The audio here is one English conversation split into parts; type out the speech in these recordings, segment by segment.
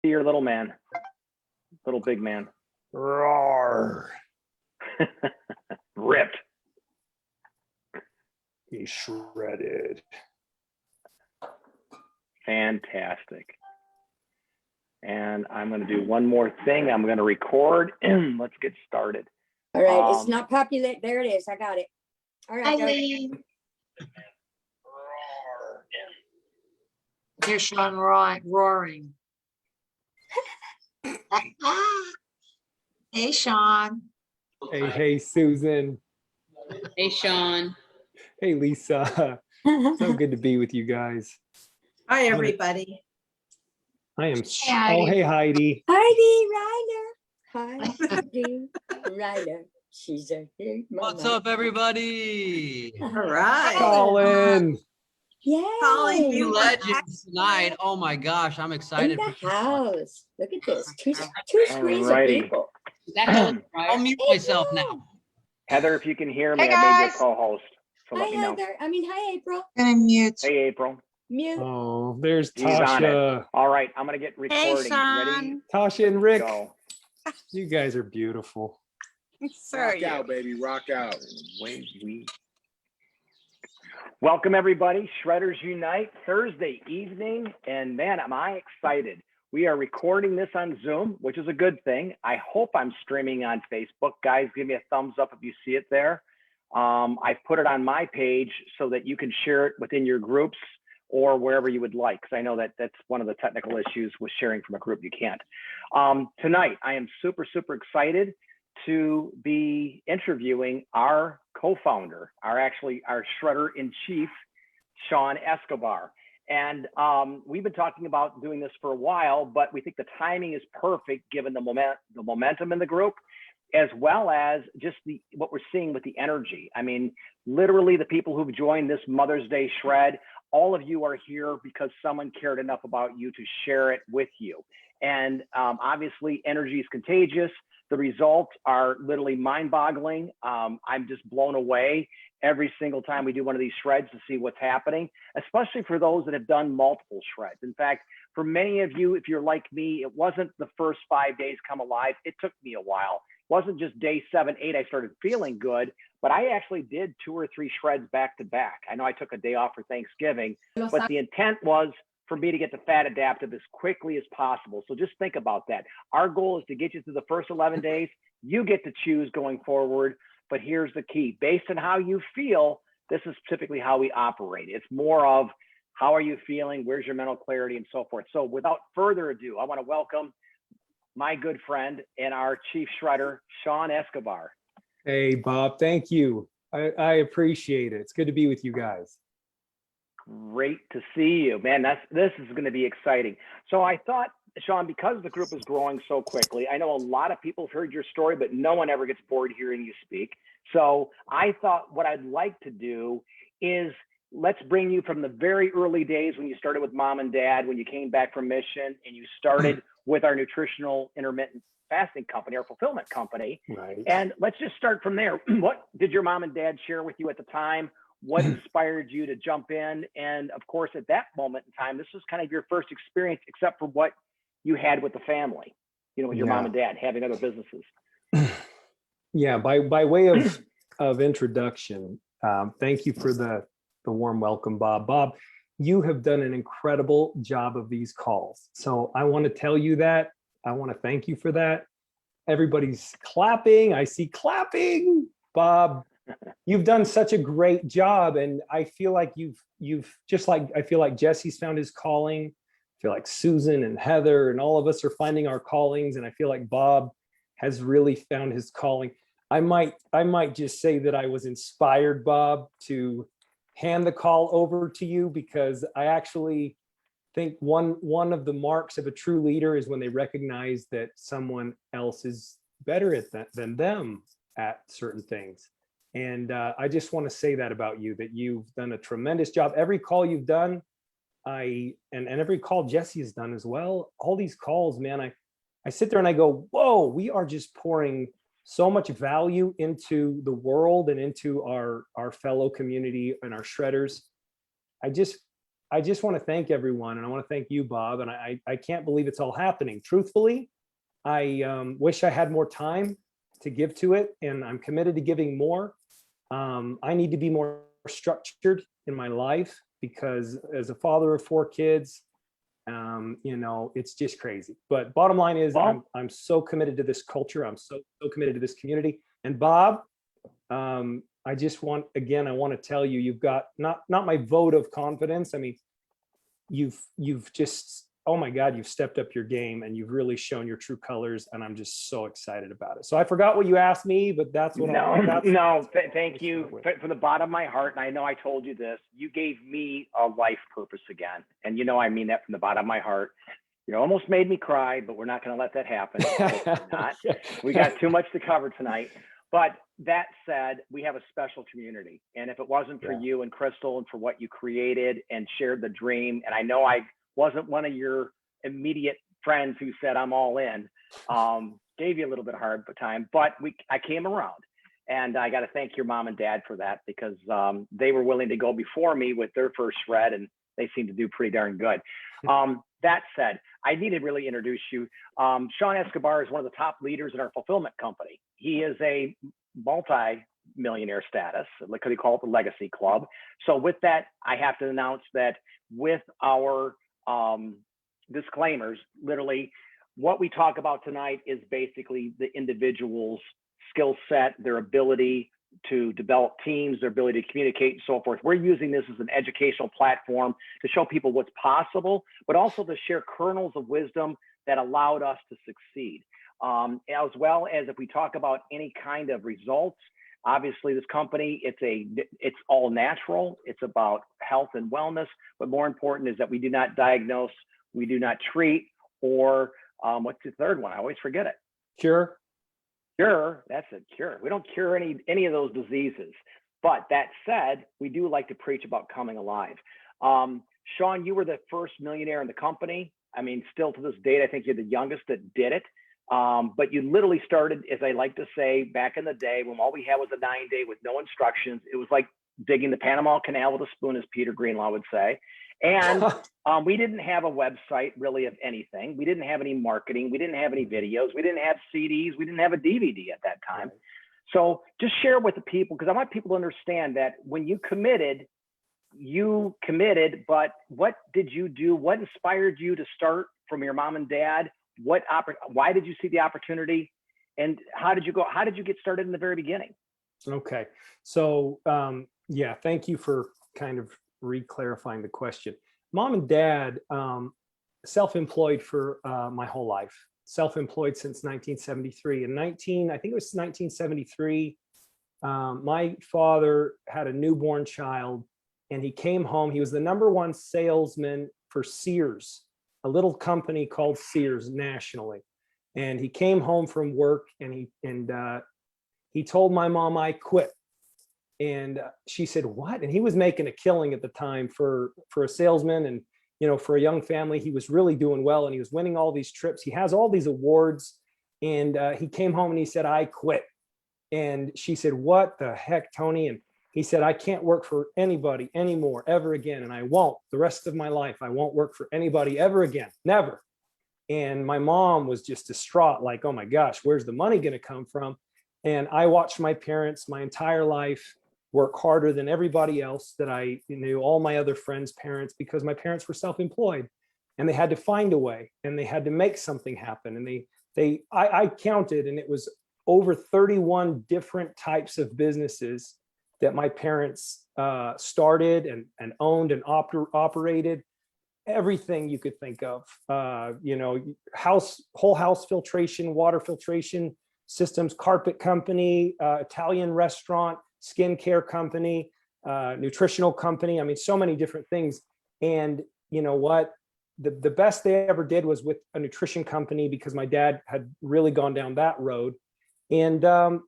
your little man, little big man. Roar. Ripped. He's shredded. Fantastic. And I'm going to do one more thing. I'm going to record and let's get started. All right, it's not popular. There it is. I got it. All right. Eileen. Here's Sean roaring. Hey, Sean. Hey, Susan. Hey, Sean. Hey, Lisa. So good to be with you guys. Hi, everybody. I am. Heidi. Oh, hey, Heidi. Heidi Ryder. Heidi Ryder. She's a big mama. What's up, everybody? All right. Colin. Yay. Colin, You legends tonight. Oh my gosh, I'm In excited. the house. Look at this. Two screens Alrighty. of people. Is that how it's I'll right? mute myself now. Heather, if you can hear me, Hey, I made your guys. co-host. So Hi, let me know. Heather. Hi, April. Gonna mute. Hey, April. Mute. Oh, there's He's on Tasha. All right, I'm going to get recording. Ready? Sean. Tasha and Rick. Go. You guys are beautiful. Sorry. Rock out, baby. Rock out. Welcome, everybody. Shredders Unite, Thursday evening. And man, am I excited. We are recording this on Zoom, which is a good thing. I hope I'm streaming on Facebook. Guys, give me a thumbs up if you see it there. I put it on my page so that you can share it within your groups or wherever you would like, because I know that that's one of the technical issues with sharing from a group. You can't. Tonight, I am super, super excited to be interviewing our co-founder, our shredder-in-chief, Sean Escobar. And we've been talking about doing this for a while, but we think the timing is perfect given the momentum in the group, as well as just what we're seeing with the energy. I mean, literally the people who've joined this Mother's Day shred, all of you are here because someone cared enough about you to share it with you. And obviously energy is contagious. The results are literally mind-boggling. I'm just blown away every single time we do one of these shreds to see what's happening, especially for those that have done multiple shreds. In fact, for many of you, if you're like me, it wasn't the first 5 days come alive. It took me a while. It wasn't just day 7, 8, I started feeling good, but I actually did 2 or 3 shreds back to back. I know I took a day off for Thanksgiving, but the intent was for me to get to fat adaptive as quickly as possible. So just think about that. Our goal is to get you through the first 11 days. You get to choose going forward, but here's the key. Based on how you feel, this is typically how we operate. It's more of how are you feeling, where's your mental clarity, and so forth. So without further ado, I wanna welcome my good friend and our chief shredder, Sean Escobar. Hey, Bob. Thank you. I appreciate it. It's good to be with you guys. Great to see you, man. This is going to be exciting. So I thought, Sean, because the group is growing so quickly, I know a lot of people have heard your story, but no one ever gets bored hearing you speak. So I thought what I'd like to do is let's bring you from the very early days when you started with mom and dad, when you came back from mission and you started with our nutritional intermittent fasting company, our fulfillment company. Right. And let's just start from there. What did your mom and dad share with you at the time? What inspired you to jump in? And of course, at that moment in time, this was kind of your first experience, except for what you had with the family, you know, with your mom and dad having other businesses. Yeah, by way of introduction, thank you for the warm welcome, Bob. Bob, you have done an incredible job of these calls. So I want to tell you that. I want to thank you for that. Everybody's clapping. I see clapping. Bob, you've done such a great job. And I feel like you've just like, I feel like Jesse's found his calling. I feel like Susan and Heather and all of us are finding our callings. And I feel like Bob has really found his calling. I might just say that I was inspired, Bob, to hand the call over to you, because I actually think one of the marks of a true leader is when they recognize that someone else is better at that than them at certain things. And I just want to say that about you, that you've done a tremendous job. Every call you've done, and every call Jesse has done as well. All these calls, man, I sit there and I go, whoa, we are just pouring so much value into the world and into our fellow community and our shredders. I just want to thank everyone, and I want to thank you, Bob. And I can't believe it's all happening. Truthfully, I wish I had more time to give to it, and I'm committed to giving more. I need to be more structured in my life because as a father of 4 kids, you know, it's just crazy. But bottom line is, I'm so committed to this culture. I'm so committed to this community. And Bob, I just want, again, I want to tell you, you've got not my vote of confidence. I mean, you've just, oh my God, you've stepped up your game and you've really shown your true colors. And I'm just so excited about it. So I forgot what you asked me, but that's what thank you from the bottom of my heart. And I know I told you this, you gave me a life purpose again. And you know, I mean that from the bottom of my heart. You almost made me cry, but we're not going to let that happen. Not. We got too much to cover tonight. But that said, we have a special community. And if it wasn't for you and Crystal and for what you created and shared the dream, and I know I wasn't one of your immediate friends who said, I'm all in, gave you a little bit of hard time, but I came around. And I got to thank your mom and dad for that, because they were willing to go before me with their first shred, and they seem to do pretty darn good. That said, I need to really introduce you. Sean Escobar is one of the top leaders in our fulfillment company. He is a multi-millionaire status, like they call it the Legacy Club. So with that, I have to announce that with our disclaimers, literally what we talk about tonight is basically the individual's skill set, their ability to develop teams, their ability to communicate and so forth. We're using this as an educational platform to show people what's possible, but also to share kernels of wisdom that allowed us to succeed. As well as if we talk about any kind of results, obviously this company, it's all natural. It's about health and wellness, but more important is that we do not diagnose, we do not treat, or what's the third one? I always forget it. Cure. That's it, cure. We don't cure any of those diseases. But that said, we do like to preach about coming alive. Sean, you were the first millionaire in the company. I mean, still to this date, I think you're the youngest that did it. But you literally started, as I like to say, back in the day when all we had was a 9-day with no instructions. It was like digging the Panama Canal with a spoon, as Peter Greenlaw would say. And we didn't have a website really of anything. We didn't have any marketing. We didn't have any videos. We didn't have CDs. We didn't have a DVD at that time. Right. So just share with the people, because I want people to understand that when you committed, but what did you do? What inspired you to start from your mom and dad? Why did you see the opportunity? And how did you get started in the very beginning? Okay. So yeah, thank you for kind of re-clarifying the question. Mom and dad, self-employed for my whole life, self-employed since 1973. I think it was 1973, my father had a newborn child and he came home. He was the #1 salesman for Sears, a little company called Sears nationally. And he came home from work and he told my mom, I quit. And she said, what? And he was making a killing at the time for a salesman. And, you know, for a young family, he was really doing well. And he was winning all these trips. He has all these awards. And he came home and he said, I quit. And she said, what the heck, Tony? And he said, I can't work for anybody anymore, ever again. And I won't. The rest of my life, I won't work for anybody ever again. Never. And my mom was just distraught, like, oh my gosh, where's the money going to come from? And I watched my parents my entire life work harder than everybody else that I knew, all my other friends' parents, because my parents were self-employed and they had to find a way and they had to make something happen. And I counted, and it was over 31 different types of businesses that my parents started and owned and operated. Everything you could think of, you know, whole house filtration, water filtration systems, carpet company, Italian restaurant, skincare company, nutritional company. I mean, so many different things. And you know what? The best they ever did was with a nutrition company, because my dad had really gone down that road. And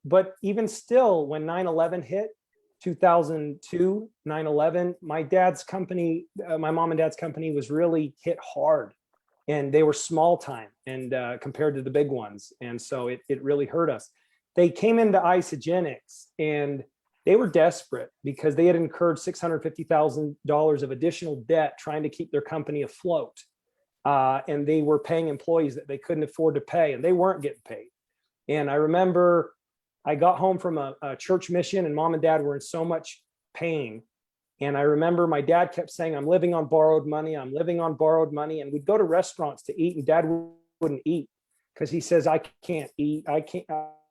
but even still, when 9/11 hit, 2002, 9/11, my dad's company, my mom and dad's company was really hit hard, and they were small time and compared to the big ones. And so it really hurt us. They came into Isagenix, and They were desperate because they had incurred $650,000 of additional debt trying to keep their company afloat. And they were paying employees that they couldn't afford to pay, and they weren't getting paid. And I remember I got home from a church mission, and mom and dad were in so much pain. And I remember my dad kept saying, I'm living on borrowed money. I'm living on borrowed money. And we'd go to restaurants to eat, and dad wouldn't eat because he says, I can't eat. I can't,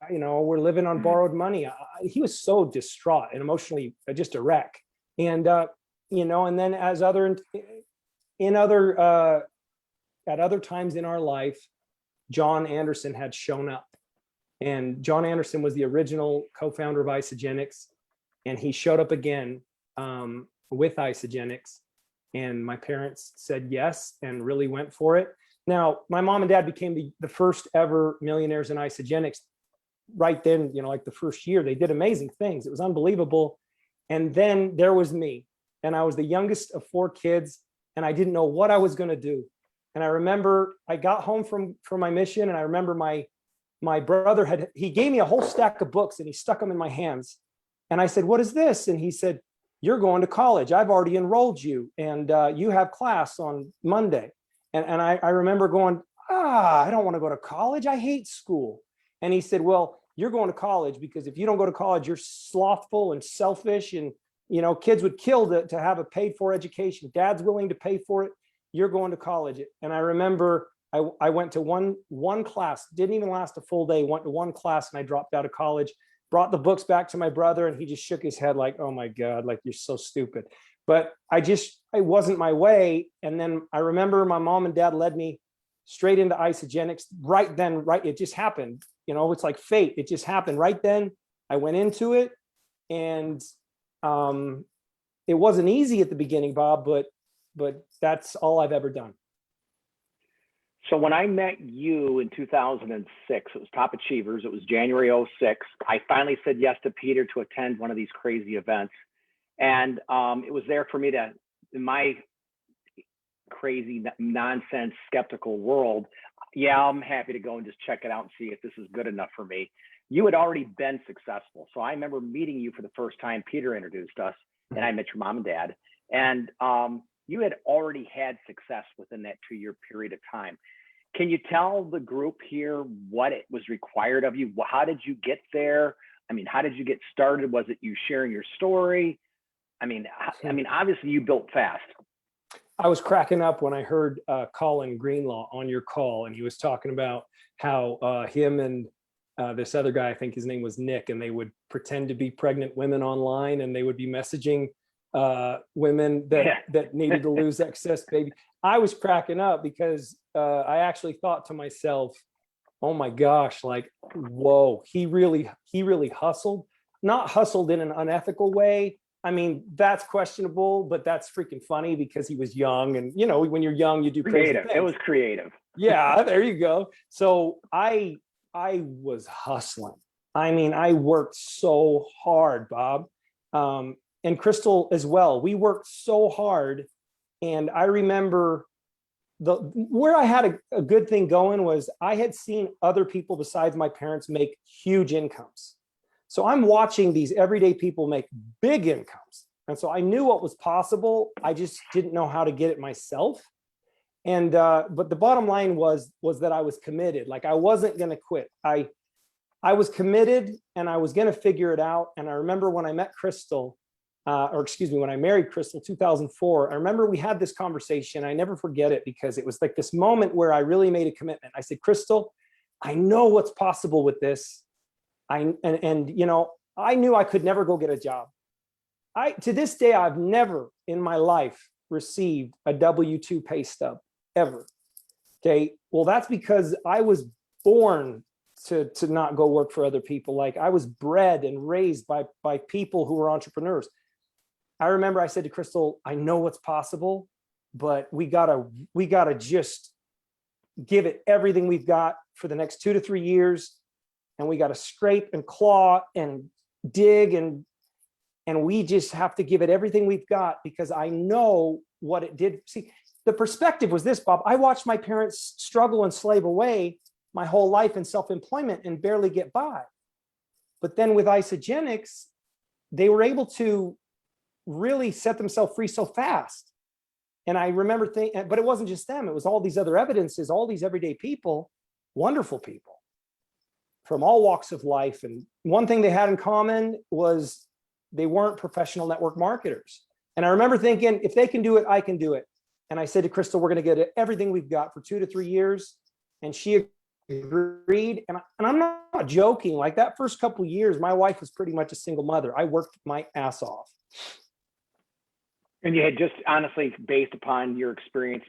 we're living on borrowed money. He was so distraught and emotionally just a wreck. And, and then at other times in our life, John Anderson had shown up. And John Anderson was the original co-founder of Isagenix. And he showed up again with Isagenix. And my parents said yes and really went for it. Now, my mom and dad became the first ever millionaires in Isagenix right then, like the first year. They did amazing things. It was unbelievable. And then there was me. And I was the youngest of 4 kids. And I didn't know what I was going to do. And I remember I got home from my mission, and I remember my brother he gave me a whole stack of books, and he stuck them in my hands. And I said, what is this? And he said, you're going to college. I've already enrolled you, and you have class on Monday. And I remember going, I don't want to go to college. I hate school. And he said, well, you're going to college because if you don't go to college, you're slothful and selfish. And, kids would kill to have a paid for education. Dad's willing to pay for it. You're going to college. And I remember I went to one class, didn't even last a full day, went to one class, and I dropped out of college, brought the books back to my brother, and he just shook his head like, oh my God, like you're so stupid. But it wasn't my way. And then I remember my mom and dad led me straight into Isagenix right then, it just happened. It's like fate. It just happened right then. I went into it, and it wasn't easy at the beginning, Bob, but that's all I've ever done. So when I met you in 2006, it was Top Achievers. It was January 06. I finally said yes to Peter to attend one of these crazy events. And it was there for me to, in my crazy nonsense skeptical world, yeah, I'm happy to go and just check it out and see if this is good enough for me. You had already been successful. So I remember meeting you for the first time. Peter introduced us, and I met your mom and dad. And you had already had success within that 2-year period of time. Can you tell the group here what it was required of you? How did you get there? I mean, how did you get started? Was it you sharing your story? I mean, obviously you built fast. I was cracking up when I heard Colin Greenlaw on your call, and he was talking about how him and this other guy, I think his name was Nick, and they would pretend to be pregnant women online, and they would be messaging women that needed to lose excess baby. I was cracking up because I actually thought to myself, oh my gosh, like, whoa, he really hustled, not hustled in an unethical way. I mean, that's questionable, but that's freaking funny because he was young, and when you're young, you do crazy creative. things. It was creative. Yeah, there you go. So I was hustling. I mean, I worked so hard, Bob. And Crystal as well. We worked so hard. And I remember where I had a good thing going was I had seen other people besides my parents make huge incomes. So I'm watching these everyday people make big incomes. And so I knew what was possible. I just didn't know how to get it myself. And but the bottom line was that I was committed. Like, I wasn't going to quit. I was committed, and I was going to figure it out. And I remember when I met Crystal, when I married Crystal, 2004, I remember we had this conversation. I never forget it because it was like this moment where I really made a commitment. I said, Crystal, I know what's possible with this. I knew I could never go get a job. To this day, I've never in my life received a W-2 pay stub ever. Okay. Well, that's because I was born to not go work for other people. Like, I was bred and raised by people who were entrepreneurs. I remember I said to Crystal, I know what's possible, but we gotta just give it everything we've got for the next 2 to 3 years. And we got to scrape and claw and dig, and we just have to give it everything we've got, because I know what it did. See, the perspective was this, Bob. I watched my parents struggle and slave away my whole life in self-employment and barely get by. But then with Isagenix, they were able to really set themselves free so fast. And I remember thinking, but it wasn't just them, it was all these other evidences, all these everyday people, wonderful people from all walks of life. And one thing they had in common was they weren't professional network marketers. And I remember thinking, if they can do it, I can do it. And I said to Crystal, we're going to get everything we've got for 2 to 3 years. And she agreed. And I'm not joking. Like that first couple of years, my wife was pretty much a single mother. I worked my ass off. And you had just honestly, based upon your experience,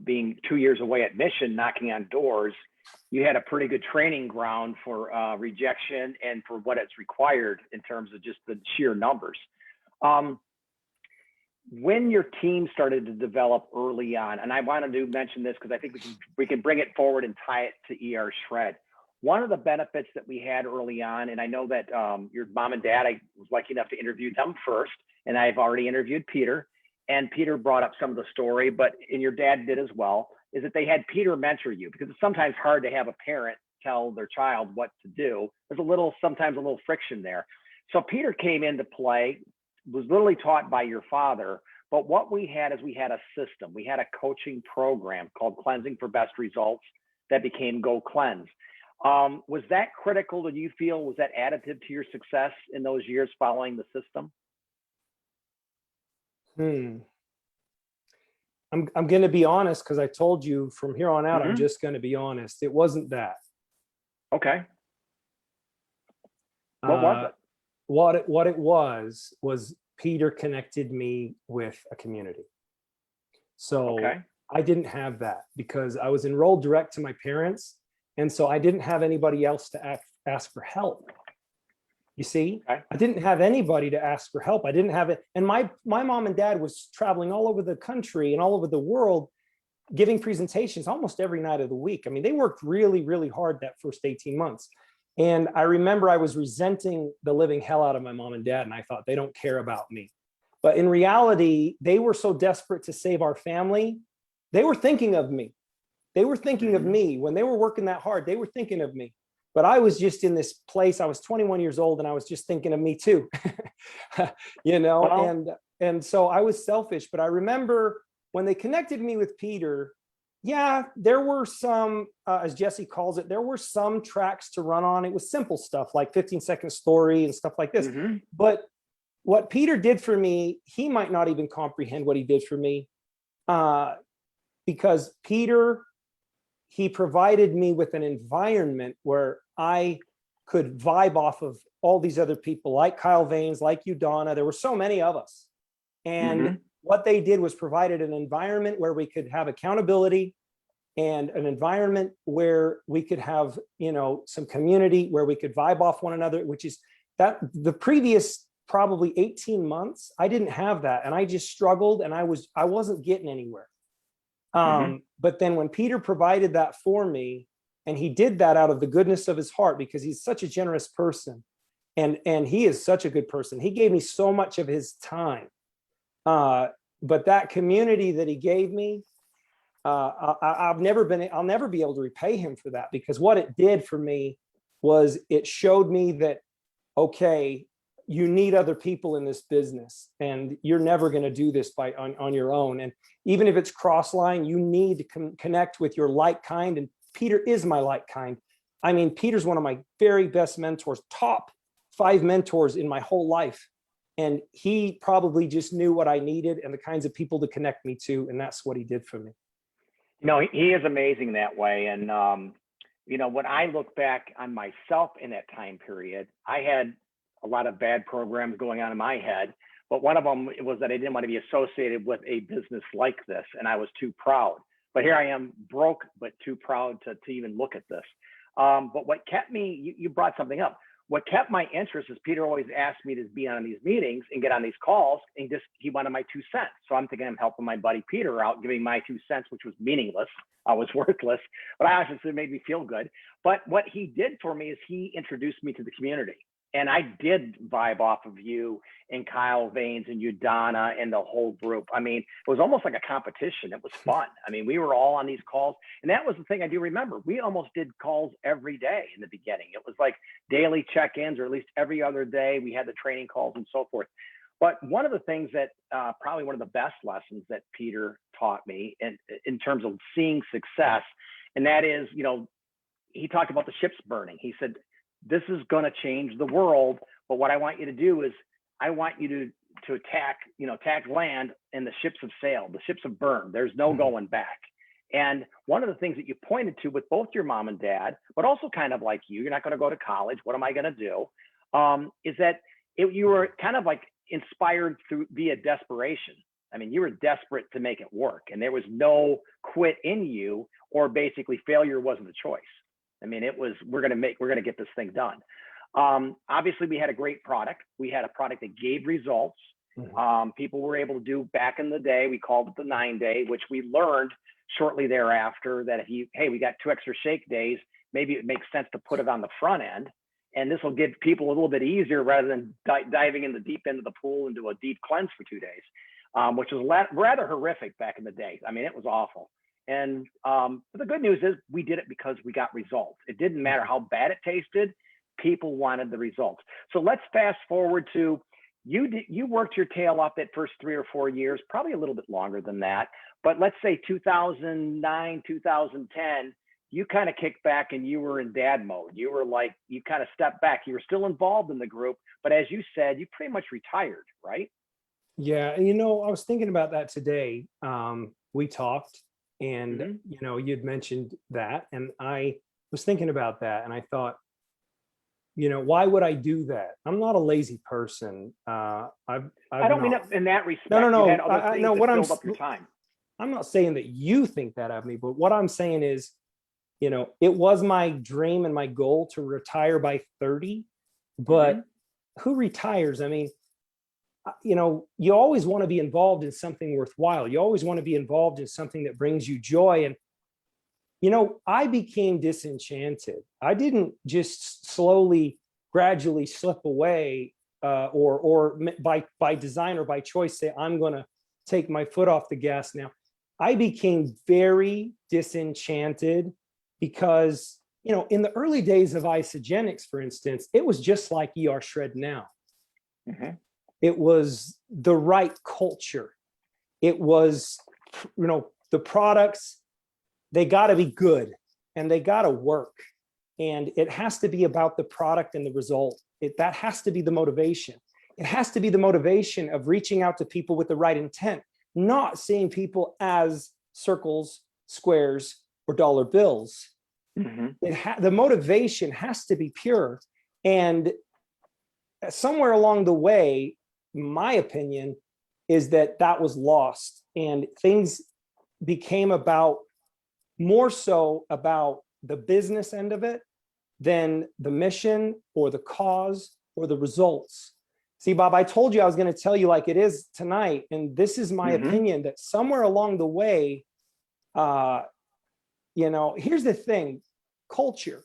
being 2 years away at Mission, knocking on doors, you had a pretty good training ground for rejection and for what it's required in terms of just the sheer numbers. When your team started to develop early on, and I wanted to mention this because I think we can bring it forward and tie it to ER Shred. One of the benefits that we had early on, and I know that your mom and dad, I was lucky enough to interview them first, and I've already interviewed Peter, and Peter brought up some of the story, and your dad did as well, is that they had Peter mentor you, because it's sometimes hard to have a parent tell their child what to do. There's sometimes a little friction there. So Peter came into play, was literally taught by your father, but what we had is we had a system. We had a coaching program called Cleansing for Best Results that became Go Cleanse. Was that critical, do you feel? Was that additive to your success in those years following the system? I'm going to be honest, because I told you from here on out, I'm just going to be honest. It wasn't that. Okay. What was it? What it was Peter connected me with a community. So I didn't have that because I was enrolled direct to my parents. And so I didn't have anybody else to ask for help. You see, I didn't have anybody to ask for help. I didn't have it. And my mom and dad was traveling all over the country and all over the world, giving presentations almost every night of the week. I mean, they worked really, really hard that first 18 months. And I remember I was resenting the living hell out of my mom and dad. And I thought, they don't care about me. But in reality, they were so desperate to save our family. They were thinking of me. They were thinking of me when they were working that hard. They were thinking of me. But I was just in this place. I was 21 years old and I was just thinking of me too, and so I was selfish. But I remember when they connected me with Peter, there were some, as Jesse calls it, there were some tracks to run on. It was simple stuff like 15-second story and stuff like this. But what Peter did for me, he might not even comprehend what he did for me, because Peter, he provided me with an environment where I could vibe off of all these other people like Kyle Vanes, like you, Donna. There were so many of us. And what they did was provided an environment where we could have accountability and an environment where we could have, some community where we could vibe off one another, which is that the previous probably 18 months, I didn't have that. And I just struggled and I wasn't getting anywhere. But then when Peter provided that for me, and he did that out of the goodness of his heart, because he's such a generous person and he is such a good person. He gave me so much of his time. But that community that he gave me, I'll never be able to repay him for that, because what it did for me was it showed me that, okay, you need other people in this business and you're never going to do this on your own. And even if it's cross line, you need to connect with your like kind. And Peter is my like kind. I mean, Peter's one of my very best mentors, top 5 mentors in my whole life. And he probably just knew what I needed and the kinds of people to connect me to. And that's what he did for me. He is amazing that way. And, when I look back on myself in that time period, I had a lot of bad programs going on in my head. But one of them was that I didn't want to be associated with a business like this. And I was too proud. But here I am, broke, but too proud to even look at this. But what kept me, you brought something up. What kept my interest is Peter always asked me to be on these meetings and get on these calls, and he wanted my 2 cents. So I'm thinking I'm helping my buddy Peter out, giving my 2 cents, which was meaningless. I was worthless, but I honestly, it made me feel good. But what he did for me is he introduced me to the community. And I did vibe off of you and Kyle Vanes and Udana and the whole group. I mean, it was almost like a competition. It was fun. I mean, we were all on these calls. And that was the thing I do remember. We almost did calls every day in the beginning. It was like daily check-ins, or at least every other day. We had the training calls and so forth. But one of the things that probably one of the best lessons that Peter taught me in terms of seeing success, and that is, you know, he talked about the ships burning. He said, this is going to change the world, but what I want you to do is I want you to attack land, and the ships have sailed, the ships have burned. There's no going back. And one of the things that you pointed to with both your mom and dad, but also kind of like you're not going to go to college. What am I going to do? Is that you were kind of like inspired via desperation. I mean, you were desperate to make it work, and there was no quit in you, or basically failure wasn't a choice. I mean, it was, we're going to get this thing done. Obviously we had a great product. We had a product that gave results. People were able to do back in the day, we called it the 9-day, which we learned shortly thereafter that if we got 2 extra shake days, maybe it makes sense to put it on the front end. And this will give people a little bit easier rather than diving in the deep end of the pool into a deep cleanse for 2 days, which was rather horrific back in the day. I mean, it was awful. And but the good news is we did it because we got results. It didn't matter how bad it tasted. People wanted the results. So let's fast forward to you worked your tail off that first 3 or 4 years, probably a little bit longer than that. But let's say 2009, 2010, you kind of kicked back and you were in dad mode. You were like, you kind of stepped back. You were still involved in the group, but as you said, you pretty much retired, right? Yeah, and you know, I was thinking about that today. We talked, and you know, you'd mentioned that, and I was thinking about that, and I thought, you know, why would I do that? I'm not a lazy person. I don't mean it in that respect. No. You had other things no, that what filled up your time. I'm not saying that you think that of me, but what I'm saying is, you know, it was my dream and my goal to retire by 30, but who retires? I mean, you know, you always want to be involved in something worthwhile. You always want to be involved in something that brings you joy. And, you know, I became disenchanted. I didn't just slowly, gradually slip away or by design or by choice say, I'm going to take my foot off the gas now. I became very disenchanted because, you know, in the early days of Isagenix, for instance, it was just like ER Shred now. It was the right culture. It was, you know, the products, they got to be good and they got to work. And it has to be about the product and the result. That has to be the motivation. It has to be the motivation of reaching out to people with the right intent, not seeing people as circles, squares, or dollar bills. The motivation has to be pure. And somewhere along the way, my opinion is that was lost, and things became more so about the business end of it than the mission or the cause or the results. See, Bob, I told you I was going to tell you like it is tonight, and this is my opinion, that somewhere along the way, you know, here's the thing, culture.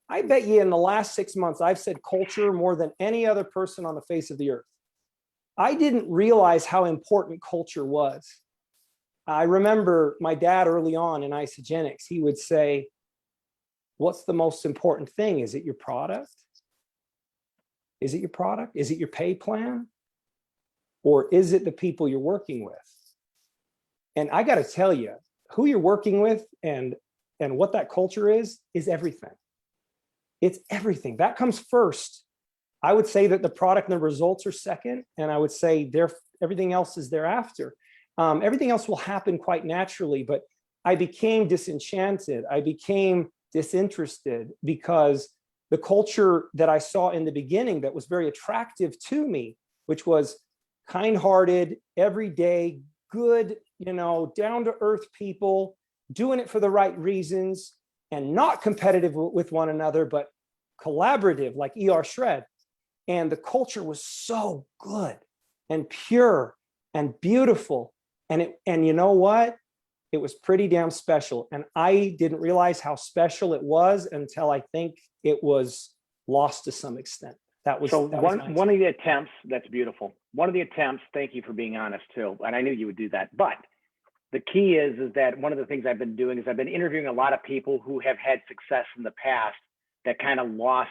I bet you in the last 6 months, I've said culture more than any other person on the face of the earth. I didn't realize how important culture was. I remember my dad early on in Isagenix, he would say, what's the most important thing? Is it your product? Is it your product? Is it your pay plan? Or is it the people you're working with? And I got to tell you, who you're working with and what that culture is everything. It's everything. That comes first. I would say that the product and the results are second, and I would say everything else is thereafter. Everything else will happen quite naturally, but I became disenchanted. I became disinterested because the culture that I saw in the beginning that was very attractive to me, which was kind-hearted, everyday, good, you know, down-to-earth people, doing it for the right reasons, and not competitive with one another, but collaborative like ER Shred. And the culture was so good and pure and beautiful. And you know what? It was pretty damn special. And I didn't realize how special it was until I think it was lost to some extent. That was So that was one of the attempts, that's beautiful. One of the attempts, thank you for being honest too, and I knew you would do that. But the key is that one of the things I've been doing is I've been interviewing a lot of people who have had success in the past that kind of lost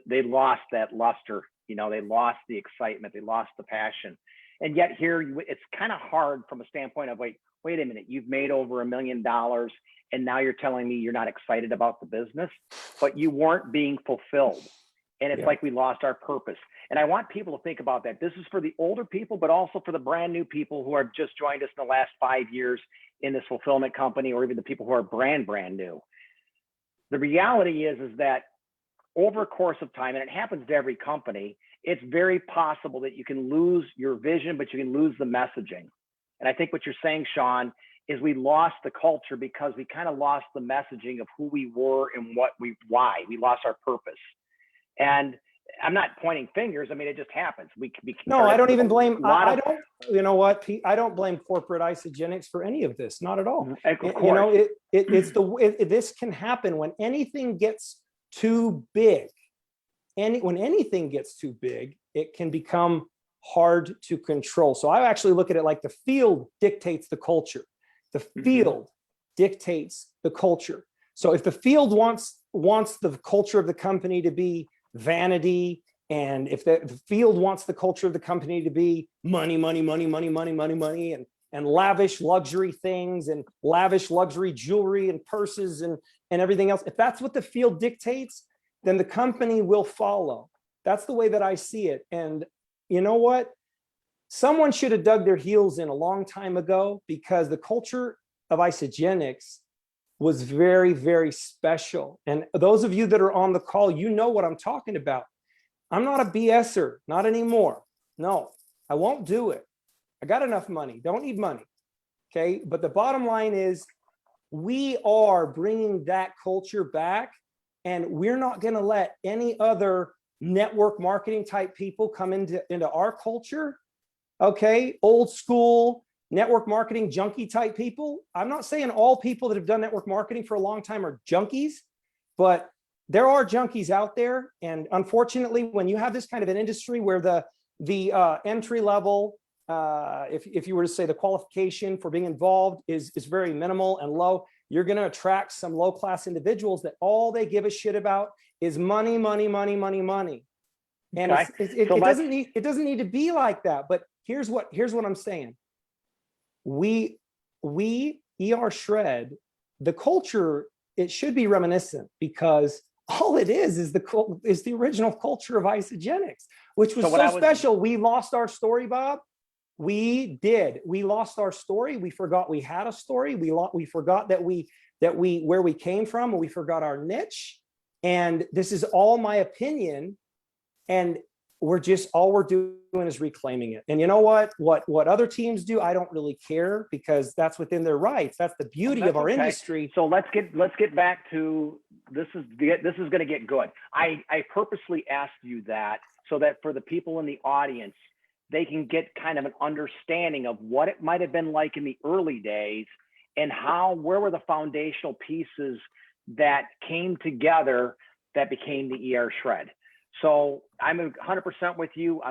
they lost that luster, you know, they lost the excitement, they lost the passion. And yet here, it's kind of hard from a standpoint of, wait a minute, you've made over $1 million and now you're telling me you're not excited about the business, but you weren't being fulfilled. And it's like we lost our purpose. And I want people to think about that. This is for the older people, but also for the brand new people who have just joined us in the last 5 years in this fulfillment company, or even the people who are brand new. The reality is that over a course of time, and it happens to every company, it's very possible that you can lose your vision, but you can lose the messaging. And I think what you're saying, Sean, is we lost the culture because we kind of lost the messaging of who we were and why. We lost our purpose. And I'm not pointing fingers. I mean, it just happens. No, I don't even blame. I don't. You know what, Pete? I don't blame corporate Isagenix for any of this. Not at all. You know, this can happen when anything gets too big. When anything gets too big, it can become hard to control. So I actually look at it like the field dictates the culture. The field dictates the culture. So if the field wants the culture of the company to be vanity, and if the field wants the culture of the company to be money, and lavish luxury things and lavish luxury jewelry and purses and everything else, if that's what the field dictates, then the company will follow. That's the way that I see it. And you know what? Someone should have dug their heels in a long time ago, because the culture of Isagenix was very, very special. And those of you that are on the call, you know what I'm talking about. I'm not a BSer, not anymore. No, I won't do it. I got enough money, don't need money. Okay, but the bottom line is we are bringing that culture back, and we're not gonna let any other network marketing type people come into our culture. Okay, old school, network marketing junkie type people. I'm not saying all people that have done network marketing for a long time are junkies, but there are junkies out there. And unfortunately, when you have this kind of an industry where the entry level, if you were to say the qualification for being involved is very minimal and low, you're going to attract some low class individuals that all they give a shit about is money. And Okay. it doesn't need to be like that. But here's what I'm saying. We ER Shred, the culture, it should be reminiscent, because all it is the original culture of Isagenix, which was so special. We lost our story, Bob. We did. We lost our story. We forgot we had a story. We forgot that where we came from, and we forgot our niche. And this is all my opinion. And all we're doing is reclaiming it. And you know what other teams do, I don't really care, because that's within their rights. That's the beauty of our industry. So let's get back to this is going to get good. I purposely asked you that so that for the people in the audience, they can get kind of an understanding of what it might have been like in the early days, and where were the foundational pieces that came together that became the ER Shred. So I'm 100% with you.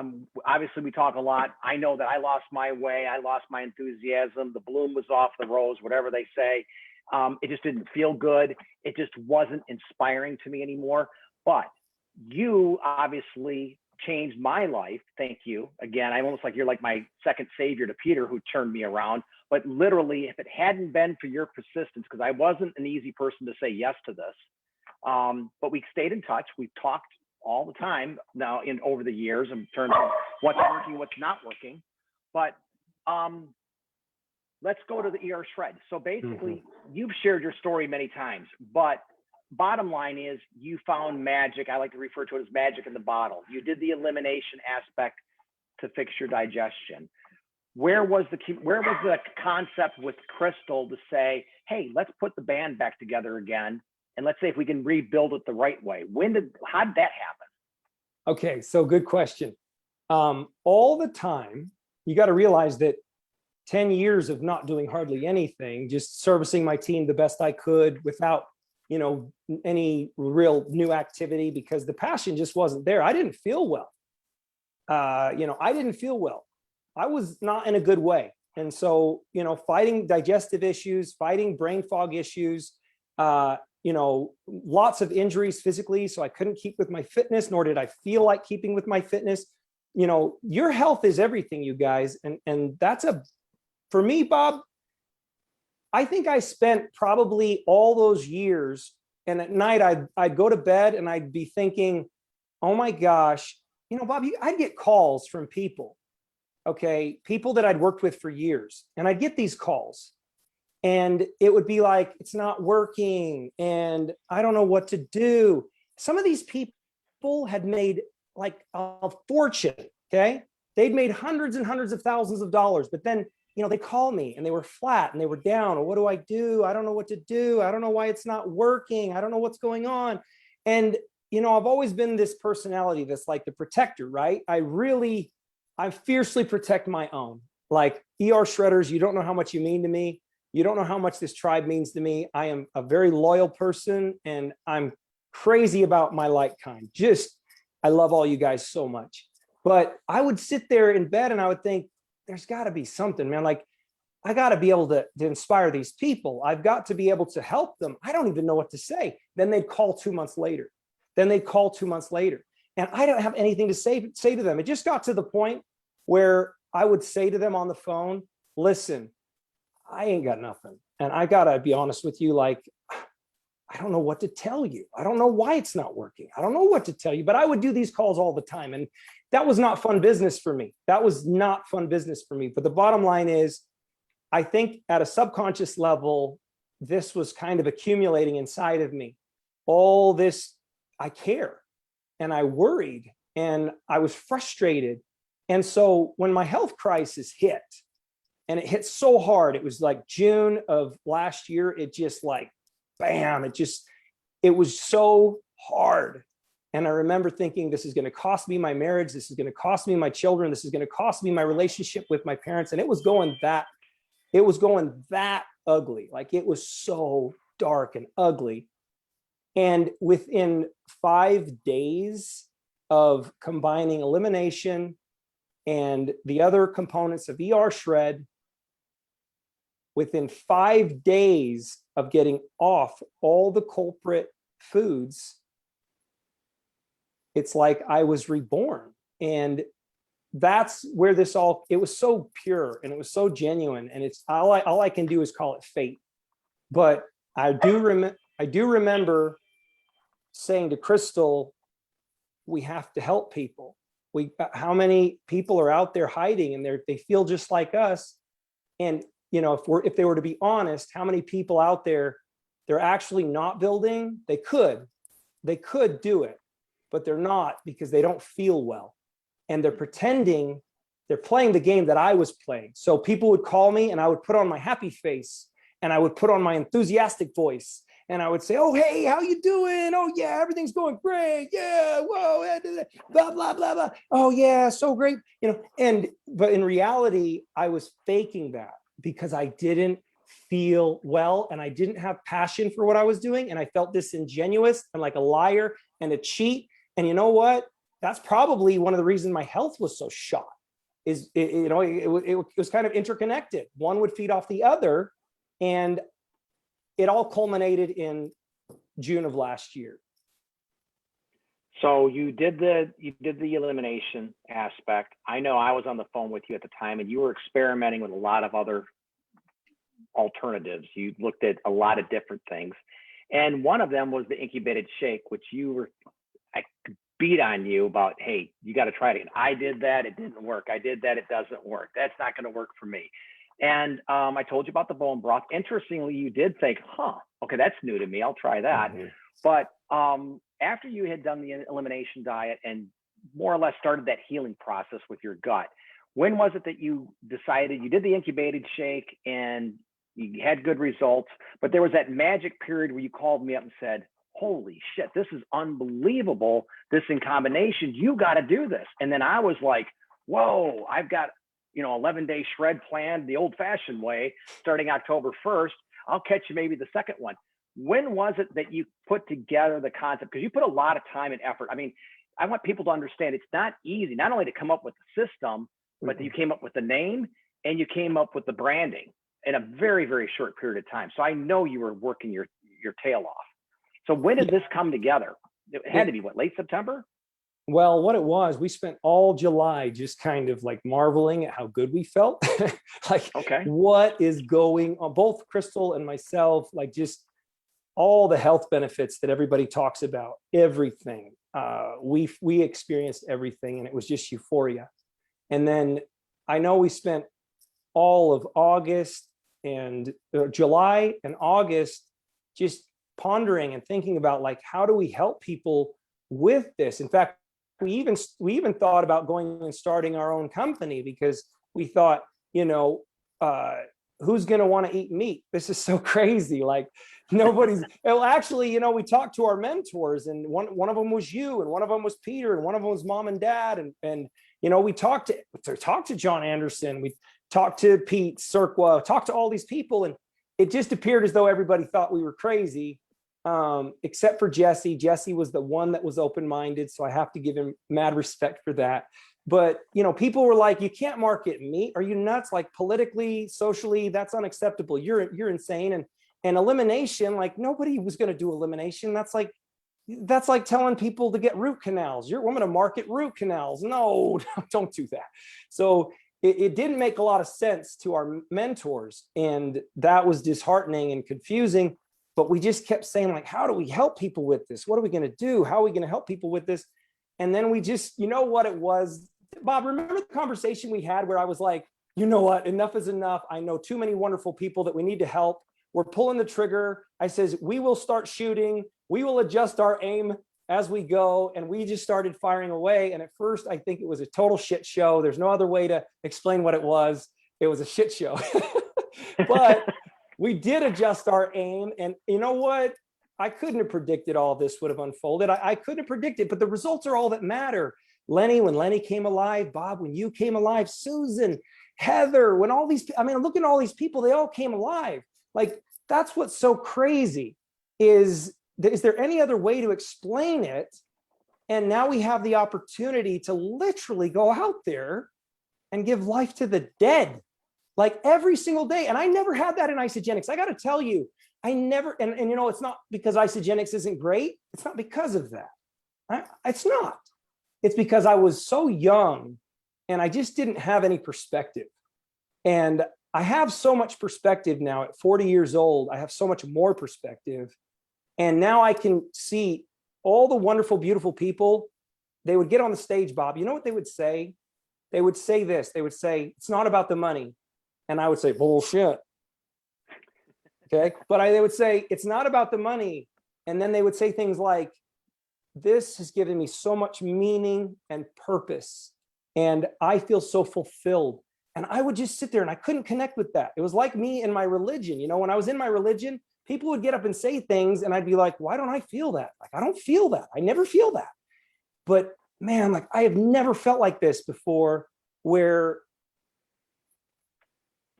Obviously we talk a lot. I know that I lost my way. I lost my enthusiasm. The bloom was off the rose, whatever they say. It just didn't feel good. It just wasn't inspiring to me anymore. But you obviously changed my life. Thank you. Again, I'm almost like you're like my second savior to Peter, who turned me around. But literally, if it hadn't been for your persistence, because I wasn't an easy person to say yes to this, but we stayed in touch. We talked all the time now over the years in terms of what's working, what's not working. But let's go to the ER Shred. So basically, you've shared your story many times, but bottom line is you found magic. I like to refer to it as magic in the bottle. You did the elimination aspect to fix your digestion. Where was the concept with Crystal to say, hey, let's put the band back together again, and let's say if we can rebuild it the right way? How did that happen? Okay, so good question. All the time, you got to realize that 10 years of not doing hardly anything, just servicing my team the best I could without any real new activity because the passion just wasn't there. I didn't feel well. I didn't feel well. I was not in a good way. And so, fighting digestive issues, fighting brain fog issues, lots of injuries physically. So I couldn't keep with my fitness, nor did I feel like keeping with my fitness. Your health is everything, you guys. And for me, Bob, I think I spent probably all those years, and at night I'd go to bed and I'd be thinking, oh my gosh, Bob, I'd get calls from people, people that I'd worked with for years, and I'd get these calls and it would be like, it's not working and I don't know what to do. Some of these people had made like a fortune, they'd made hundreds and hundreds of thousands of dollars, but then they call me and they were flat and they were down. Or what do I do? I don't know what to do. I don't know why it's not working. I don't know what's going on. And, I've always been this personality that's like the protector, right? I fiercely protect my own. Like ER shredders, you don't know how much you mean to me. You don't know how much this tribe means to me. I am a very loyal person and I'm crazy about my like kind. I love all you guys so much. But I would sit there in bed and I would think, there's got to be something, man. Like, I got to be able to inspire these people. I've got to be able to help them. I don't even know what to say. Then they'd call 2 months later. And I don't have anything to say to them. It just got to the point where I would say to them on the phone, listen, I ain't got nothing. And I got to be honest with you, like, I don't know what to tell you. I don't know why it's not working. I don't know what to tell you, but I would do these calls all the time. And that was not fun business for me. But the bottom line is, I think at a subconscious level, this was kind of accumulating inside of me. All this, I care and I worried and I was frustrated. And so when my health crisis hit, and it hit so hard, it was like June of last year, it just like, bam, it was so hard. And I remember thinking, this is going to cost me my marriage. This is going to cost me my children. This is going to cost me my relationship with my parents. And it was going that ugly. Like, it was so dark and ugly. And within 5 days of combining elimination and the other components of ER shred, within 5 days of getting off all the culprit foods, it's like I was reborn. And that's where it was so pure and it was so genuine. And it's all I can do is call it fate. But I do remember saying to Crystal, we have to help people. How many people are out there hiding and they feel just like us? And if they were to be honest, how many people out there, they're actually not building? They could do it, but they're not, because they don't feel well. And they're pretending, they're playing the game that I was playing. So people would call me and I would put on my happy face and I would put on my enthusiastic voice and I would say, oh, hey, how you doing? Oh yeah, everything's going great. Yeah, whoa, blah, blah, blah, blah. Oh yeah, so great. But in reality, I was faking that because I didn't feel well and I didn't have passion for what I was doing. And I felt disingenuous and like a liar and a cheat. And you know what? That's probably one of the reasons my health was so shot. It was kind of interconnected. One would feed off the other, and it all culminated in June of last year. So you did the elimination aspect. I know I was on the phone with you at the time, and you were experimenting with a lot of other alternatives. You looked at a lot of different things, and one of them was the incubated shake, which I beat on you about, hey, you got to try it again. I did that, it didn't work. I did that, it doesn't work. That's not going to work for me. And I told you about the bone broth. Interestingly, you did think, okay, that's new to me. I'll try that. Mm-hmm. But after you had done the elimination diet and more or less started that healing process with your gut, when was it that you decided you did the incubated shake and you had good results, but there was that magic period where you called me up and said, holy shit, this is unbelievable. This in combination, you got to do this. And then I was like, whoa, I've got, 11-day shred planned the old fashioned way starting October 1st. I'll catch you maybe the second one. when was it that you put together the concept? Because you put a lot of time and effort. I mean, I want people to understand it's not easy, not only to come up with the system, but that you came up with the name and you came up with the branding in a very, very short period of time. So I know you were working your tail off. So when did this come together? It had to be what, late September? Well, what it was, we spent all July just kind of like marveling at how good we felt. Like, Okay. what is going on? Both Crystal and myself, like just all the health benefits that everybody talks about, everything. We experienced everything, and it was just euphoria. And then I know we spent all of August and July and August just pondering and thinking about, like, how do we help people with this? In fact, we even thought about going and starting our own company, because we thought, you know, who's going to want to eat meat? This is so crazy. Like, nobody's, well, actually, you know, we talked to our mentors, and one of them was you, and one of them was Peter, and one of them was mom and dad. And, you know, we talked to John Anderson, we talked to Pete Cirqua, talked to all these people, and it just appeared as though everybody thought we were crazy. Except for Jesse. Jesse was the one that was open-minded, so I have to give him mad respect for that. But, you know, people were like, you can't market meat. Are you nuts? Like, politically, socially, that's unacceptable. You're insane. And elimination, like, nobody was going to do elimination. That's like telling people to get root canals. I'm going to market root canals. No, don't do that. So it didn't make a lot of sense to our mentors, and that was disheartening and confusing. But we just kept saying, like, how do we help people with this? What are we going to do? How are we going to help people with this? And then we just, you know what it was, Bob, remember the conversation we had where I was like, you know what, enough is enough. I know too many wonderful people that we need to help. We're pulling the trigger. I says, we will start shooting. We will adjust our aim as we go. And we just started firing away. And at first, I think it was a total shit show. There's no other way to explain what it was. It was a shit show. But we did adjust our aim, and you know what? I couldn't have predicted all this would have unfolded. I couldn't have predicted, but the results are all that matter. Lenny, when Lenny came alive, Bob, when you came alive, Susan, Heather, when all these, I mean, look at all these people, they all came alive. Like, that's what's so crazy. Is there any other way to explain it? And now we have the opportunity to literally go out there and give life to the dead. Like, every single day. And I never had that in Isagenix. I got to tell you, I never, and you know, it's not because Isagenix isn't great. It's not because of that. It's not. It's because I was so young and I just didn't have any perspective. And I have so much perspective now at 40 years old. I have so much more perspective. And now I can see all the wonderful, beautiful people. They would get on the stage, Bob. You know what they would say? They would say this. They would say, it's not about the money. And I would say, bullshit. Okay. But they would say, it's not about the money. And then they would say things like, this has given me so much meaning and purpose. And I feel so fulfilled. And I would just sit there and I couldn't connect with that. It was like me in my religion. You know, when I was in my religion, people would get up and say things and I'd be like, why don't I feel that? Like, I don't feel that. I never feel that. But man, like, I have never felt like this before, where,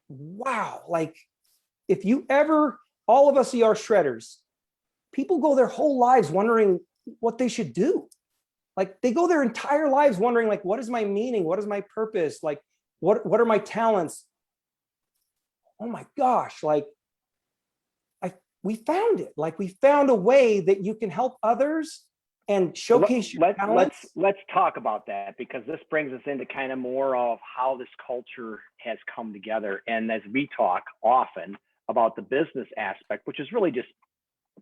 wow, like, if you ever, all of us are shredders, people go their whole lives wondering what they should do. Like, they go their entire lives wondering, like, what is my meaning? What is my purpose? Like, what are my talents? Oh my gosh, like, we found it. Like, we found a way that you can help others and showcase your talents. Let's talk about that, because this brings us into kind of more of how this culture has come together. And as we talk often about the business aspect, which is really just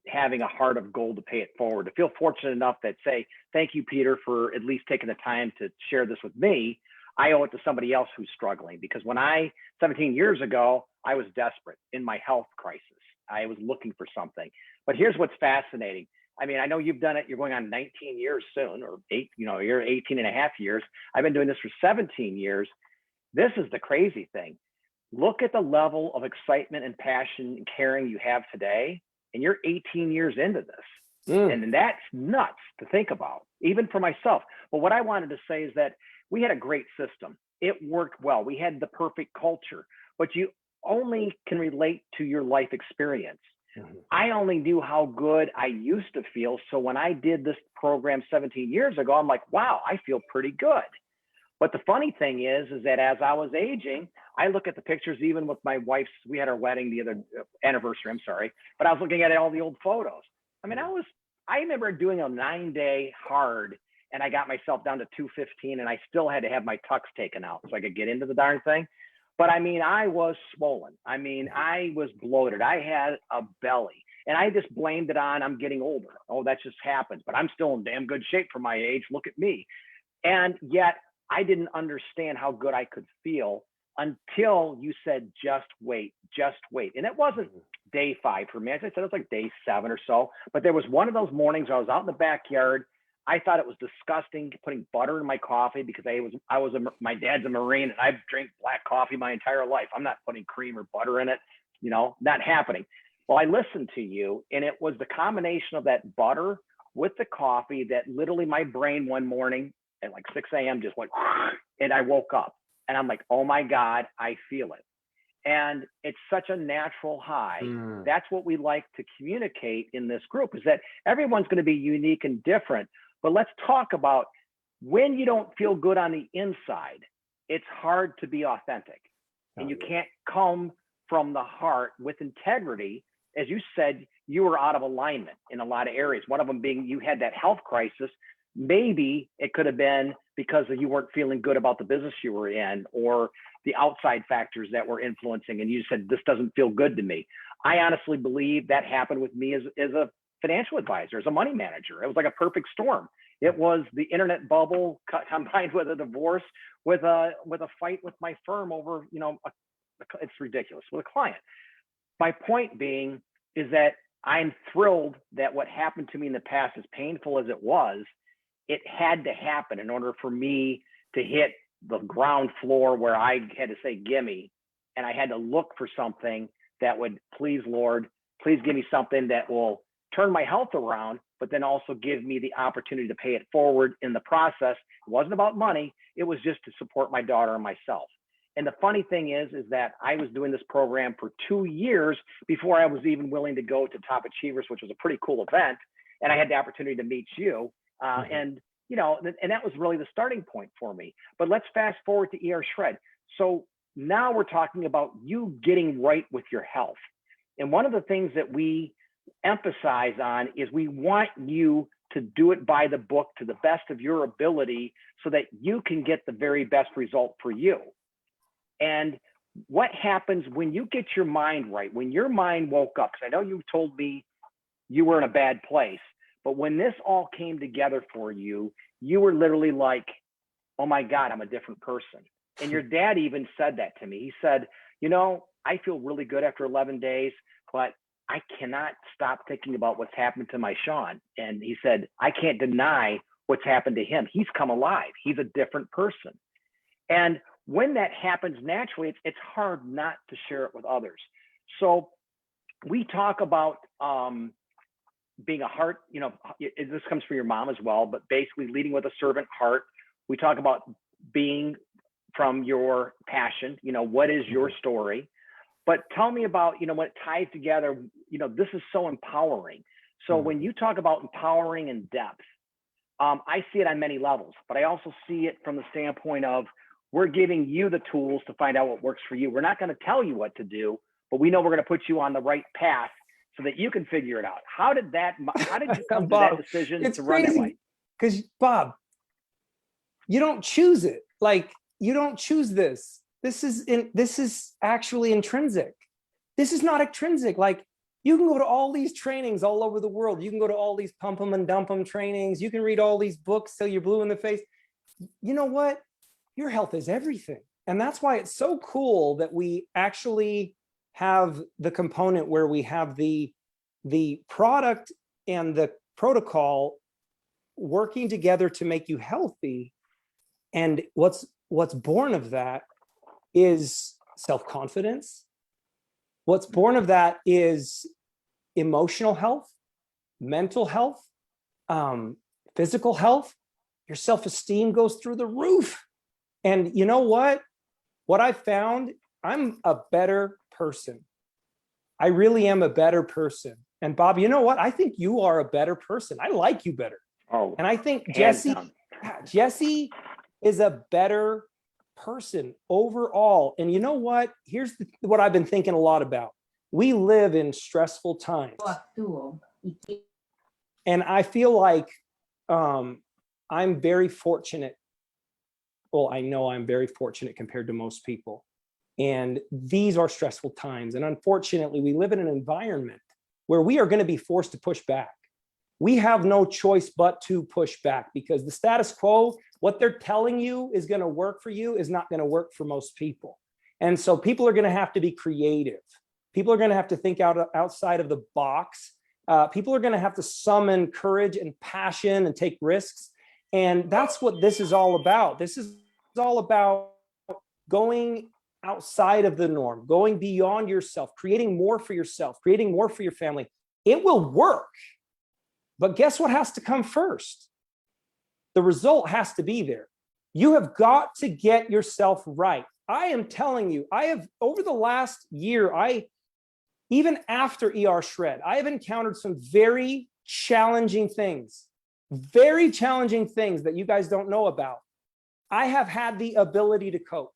having a heart of gold to pay it forward, to feel fortunate enough that say, thank you, Peter, for at least taking the time to share this with me. I owe it to somebody else who's struggling, because 17 years ago, I was desperate in my health crisis. I was looking for something. But here's what's fascinating. I mean, I know you've done it. You're going on 19 years soon, or you're 18 and a half years. I've been doing this for 17 years. This is the crazy thing. Look at the level of excitement and passion and caring you have today, and you're 18 years into this. And that's nuts to think about, even for myself. But what I wanted to say is that we had a great system. It worked well. We had the perfect culture, but you only can relate to your life experience. I only knew how good I used to feel. So when I did this program 17 years ago, I'm like, wow, I feel pretty good. But the funny thing is that as I was aging, I look at the pictures, even with my wife's, we had our wedding the other anniversary, I'm sorry, but I was looking at all the old photos. I mean, I remember doing a 9-day hard and I got myself down to 215 and I still had to have my tux taken out so I could get into the darn thing. But I mean, I was swollen. I mean, I was bloated. I had a belly and I just blamed it on I'm getting older. Oh, that just happens, but I'm still in damn good shape for my age. Look at me. And yet I didn't understand how good I could feel until you said, just wait, just wait. And it wasn't day 5 for me. As I said, it was like day 7 or so. But there was one of those mornings where I was out in the backyard. I thought it was disgusting putting butter in my coffee because my dad's a Marine and I've drank black coffee my entire life. I'm not putting cream or butter in it, not happening. Well, I listened to you and it was the combination of that butter with the coffee that literally my brain one morning at like 6 a.m. just went, and I woke up and I'm like, oh my God, I feel it. And it's such a natural high. That's what we like to communicate in this group is that everyone's going to be unique and different. But let's talk about when you don't feel good on the inside, it's hard to be authentic. And you can't come from the heart with integrity. As you said, you were out of alignment in a lot of areas. One of them being you had that health crisis. Maybe it could have been because you weren't feeling good about the business you were in or the outside factors that were influencing. And you said, this doesn't feel good to me. I honestly believe that happened with me as a financial advisor, as a money manager. It was like a perfect storm. It was the internet bubble combined with a divorce, with a fight with my firm over, it's ridiculous, with a client. My point being is that I'm thrilled that what happened to me in the past, as painful as it was, it had to happen in order for me to hit the ground floor where I had to say, gimme. And I had to look for something that would, please, Lord, please give me something that will turn my health around, but then also give me the opportunity to pay it forward in the process. It wasn't about money. It was just to support my daughter and myself. And the funny thing is that I was doing this program for 2 years before I was even willing to go to Top Achievers, which was a pretty cool event. And I had the opportunity to meet you. And that was really the starting point for me. But let's fast forward to ER Shred. So now we're talking about you getting right with your health. And one of the things that we emphasize on is we want you to do it by the book to the best of your ability so that you can get the very best result for you. And what happens when you get your mind right, when your mind woke up? Because I know you told me you were in a bad place, but when this all came together for you, you were literally like, oh my God, I'm a different person. And your dad even said that to me. He said, I feel really good after 11 days, but I cannot stop thinking about what's happened to my Sean. And he said, I can't deny what's happened to him. He's come alive. He's a different person. And when that happens naturally, it's hard not to share it with others. So we talk about being a heart, this comes from your mom as well, but basically leading with a servant heart. We talk about being from your passion, what is your story? But tell me about, when it ties together, this is so empowering. So when you talk about empowering in depth, I see it on many levels, but I also see it from the standpoint of we're giving you the tools to find out what works for you. We're not going to tell you what to do, but we know we're going to put you on the right path so that you can figure it out. How did you come Bob, to that decision it's to run that way? crazy because Bob, you don't choose it. Like you don't choose this. This is actually intrinsic. This is not extrinsic. Like you can go to all these trainings all over the world. You can go to all these pump 'em and dump 'em trainings. You can read all these books till you're blue in the face. You know what? Your health is everything. And that's why it's so cool that we actually have the component where we have the product and the protocol working together to make you healthy. And what's born of that is self-confidence. What's born of that is emotional health, mental health, physical health. Your self-esteem goes through the roof. And you know what? What I found, I'm a better person I really am a better person. And Bob, you know what? I think you are a better person. I like you better. Oh, And I think hands down. Jesse is a better person overall. And you know what? Here's what I've been thinking a lot about. We live in stressful times. And I feel like I'm very fortunate. Well, I know I'm very fortunate compared to most people. And these are stressful times. And unfortunately, we live in an environment where we are going to be forced to push back. We have no choice but to push back because the status quo, what they're telling you is going to work for you is not going to work for most people. And so people are going to have to be creative. People are going to have to think outside of the box. People are going to have to summon courage and passion and take risks. And that's what this is all about. This is all about going outside of the norm, going beyond yourself, creating more for yourself, creating more for your family. It will work. But guess what has to come first? The result has to be there. You have got to get yourself right. I am telling you, I have, over the last year, even after ER Shred, I have encountered some very challenging things that you guys don't know about. I have had the ability to cope.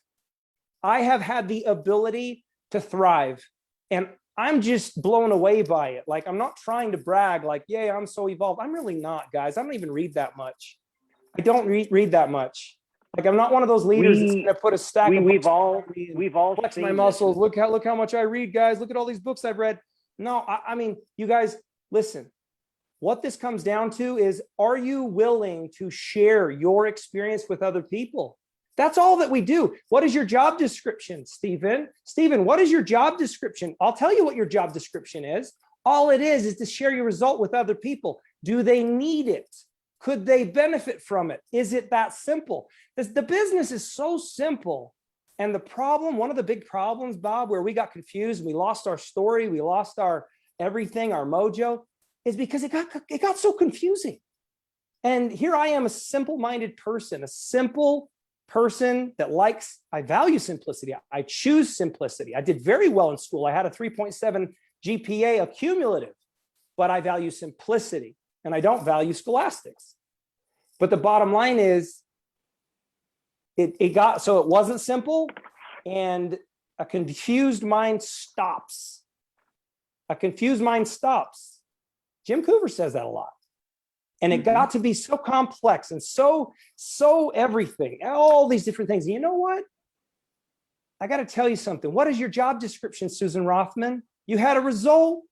I have had the ability to thrive. And I'm just blown away by it. Like, I'm not trying to brag like, yay, I'm so evolved. I'm really not, guys. I don't even read that much. I don't read that much. Like, I'm not one of those leaders that's going to put a stack of we've books all flex seen my this. muscles. Look how much I read, guys. Look at all these books I've read. No, I mean, you guys, listen. What this comes down to is, are you willing to share your experience with other people? That's all that we do. What is your job description, Stephen? Stephen, what is your job description? I'll tell you what your job description is. All it is to share your result with other people. Do they need it? Could they benefit from it? Is it that simple? The business is so simple. And the problem, one of the big problems, Bob, where we got confused, we lost our story, we lost our everything, our mojo, is because it got so confusing. And here I am, a simple-minded person, a simple person that I value simplicity. I choose simplicity. I did very well in school. I had a 3.7 GPA accumulative, but I value simplicity and I don't value scholastics. But the bottom line is it wasn't simple, and a confused mind stops. A confused mind stops. Jim Coover says that a lot. And it got to be so complex and so everything, all these different things. And you know what? I got to tell you something. What is your job description, Susan Rothman? You had a result.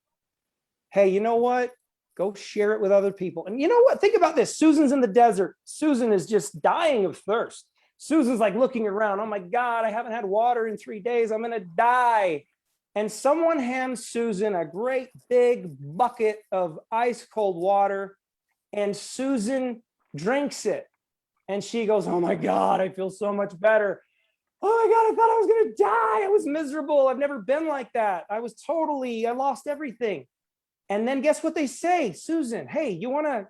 Hey, you know what? Go share it with other people. And you know what? Think about this. Susan's in the desert. Susan is just dying of thirst. Susan's like looking around. Oh my God, I haven't had water in 3 days. I'm going to die. And someone hands Susan a great big bucket of ice cold water. And Susan drinks it. And she goes, oh my God, I feel so much better. Oh my God, I thought I was going to die. I was miserable. I've never been like that. I lost everything. And then guess what they say? Susan, hey, do you want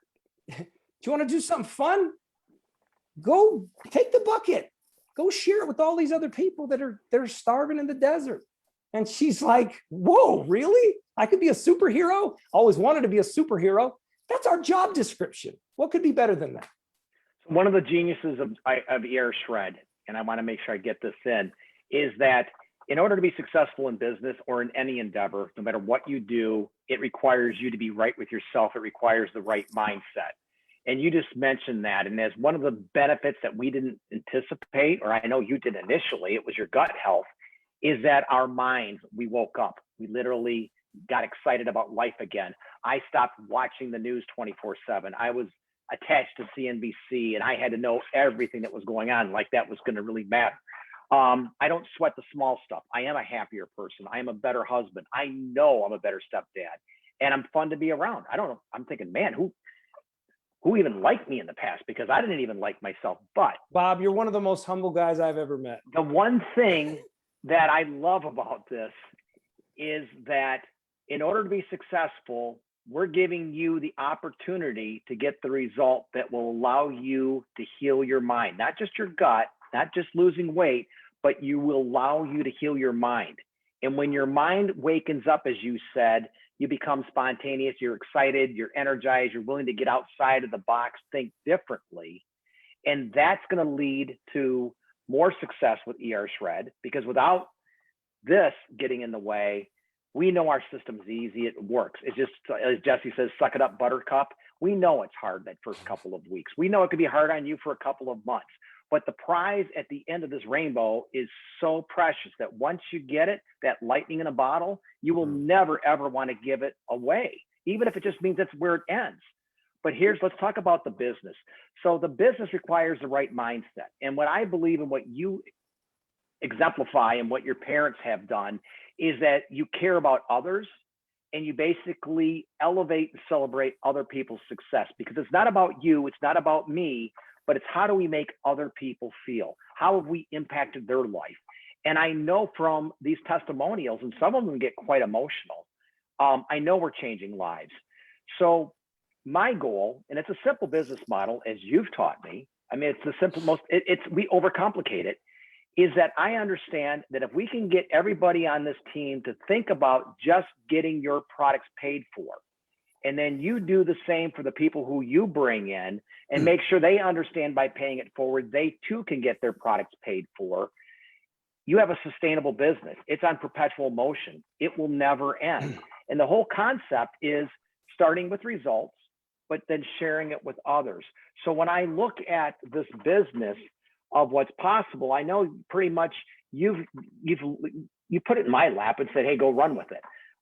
to do something fun? Go take the bucket. Go share it with all these other people they're starving in the desert. And she's like, whoa, really? I could be a superhero? Always wanted to be a superhero. That's our job description. What could be better than that? One of the geniuses of ER Shred, and I want to make sure I get this in, is that in order to be successful in business or in any endeavor, no matter what you do, it requires you to be right with yourself. It requires the right mindset. And you just mentioned that. And as one of the benefits that we didn't anticipate, or I know you did initially, it was your gut health, is that our minds, we woke up. We literally got excited about life again. I stopped watching the news 24/7. I was attached to CNBC and I had to know everything that was going on, like that was going to really matter. I don't sweat the small stuff. I am a happier person. I am a better husband. I know I'm a better stepdad, and I'm fun to be around. I don't know. I'm thinking, man, who even liked me in the past? Because I didn't even like myself. But Bob, you're one of the most humble guys I've ever met. the one thing that I love about this is that in order to be successful, we're giving you the opportunity to get the result that will allow you to heal your mind, not just your gut, not just losing weight, but you will allow you to heal your mind. And when your mind wakens up, as you said, you become spontaneous, you're excited, you're energized, you're willing to get outside of the box, think differently. And that's going to lead to more success with Shred, because without this getting in the way, we know our system's easy, it works. It's just, as Jesse says, suck it up, buttercup. We know it's hard that first couple of weeks. We know it could be hard on you for a couple of months. But the prize at the end of this rainbow is so precious that once you get it, that lightning in a bottle, you will never, ever want to give it away, even if it just means that's where it ends. But let's talk about the business. So the business requires the right mindset. And what I believe in what you exemplify and what your parents have done is that you care about others and you basically elevate and celebrate other people's success, because it's not about you, it's not about me, but it's how do we make other people feel? How have we impacted their life? And I know from these testimonials, and some of them get quite emotional, I know we're changing lives. So my goal, and it's a simple business model, as you've taught me, I mean, it's the simple, we overcomplicate it, is that I understand that if we can get everybody on this team to think about just getting your products paid for, and then you do the same for the people who you bring in and make sure they understand by paying it forward, they too can get their products paid for. You have a sustainable business. It's on perpetual motion. It will never end. And the whole concept is starting with results, but then sharing it with others. So when I look at this business of what's possible, I know pretty much you put it in my lap and said, hey, go run with it.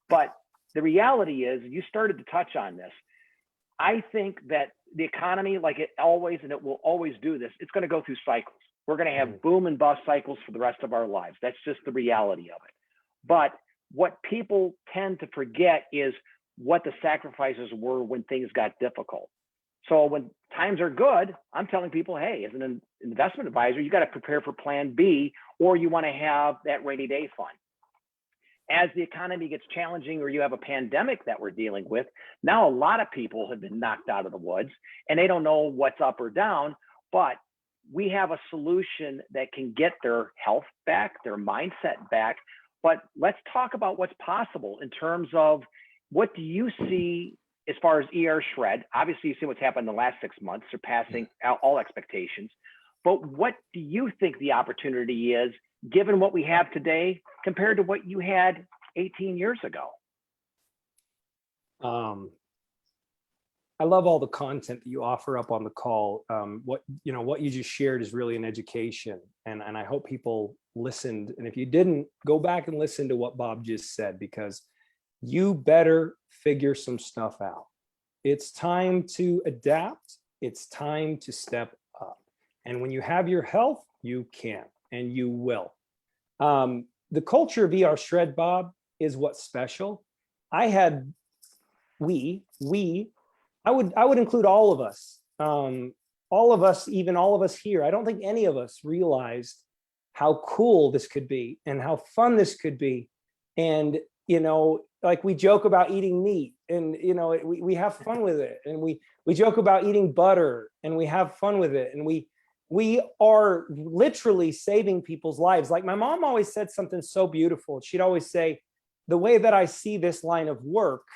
But the reality is, you started to touch on this. I think that the economy, like it always, and it will always do this, it's going to go through cycles. We're going to have boom and bust cycles for the rest of our lives. That's just the reality of it. But what people tend to forget is what the sacrifices were when things got difficult. So when times are good, I'm telling people, hey, as an investment advisor, you got to prepare for plan B, or you want to have that rainy day fund. As the economy gets challenging, or you have a pandemic that we're dealing with, now a lot of people have been knocked out of the woods and they don't know what's up or down, but we have a solution that can get their health back, their mindset back. But let's talk about what's possible in terms of, what do you see as far as Shred? Obviously, you see what's happened in the last 6 months, surpassing all expectations. But what do you think the opportunity is, given what we have today compared to what you had 18 years ago? I love all the content that you offer up on the call. What you just shared is really an education, and I hope people listened. And if you didn't, go back and listen to what Bob just said, because you better figure some stuff out. It's time to adapt. It's time to step up. And when you have your health, you can, and you will. The culture of Shred, Bob, is what's special. I would include all of us, even all of us here. I don't think any of us realized how cool this could be and how fun this could be. And, like we joke about eating meat, and, we have fun with it. And we joke about eating butter, and we have fun with it. And we are literally saving people's lives. Like my mom always said something so beautiful. She'd always say, the way that I see this line of work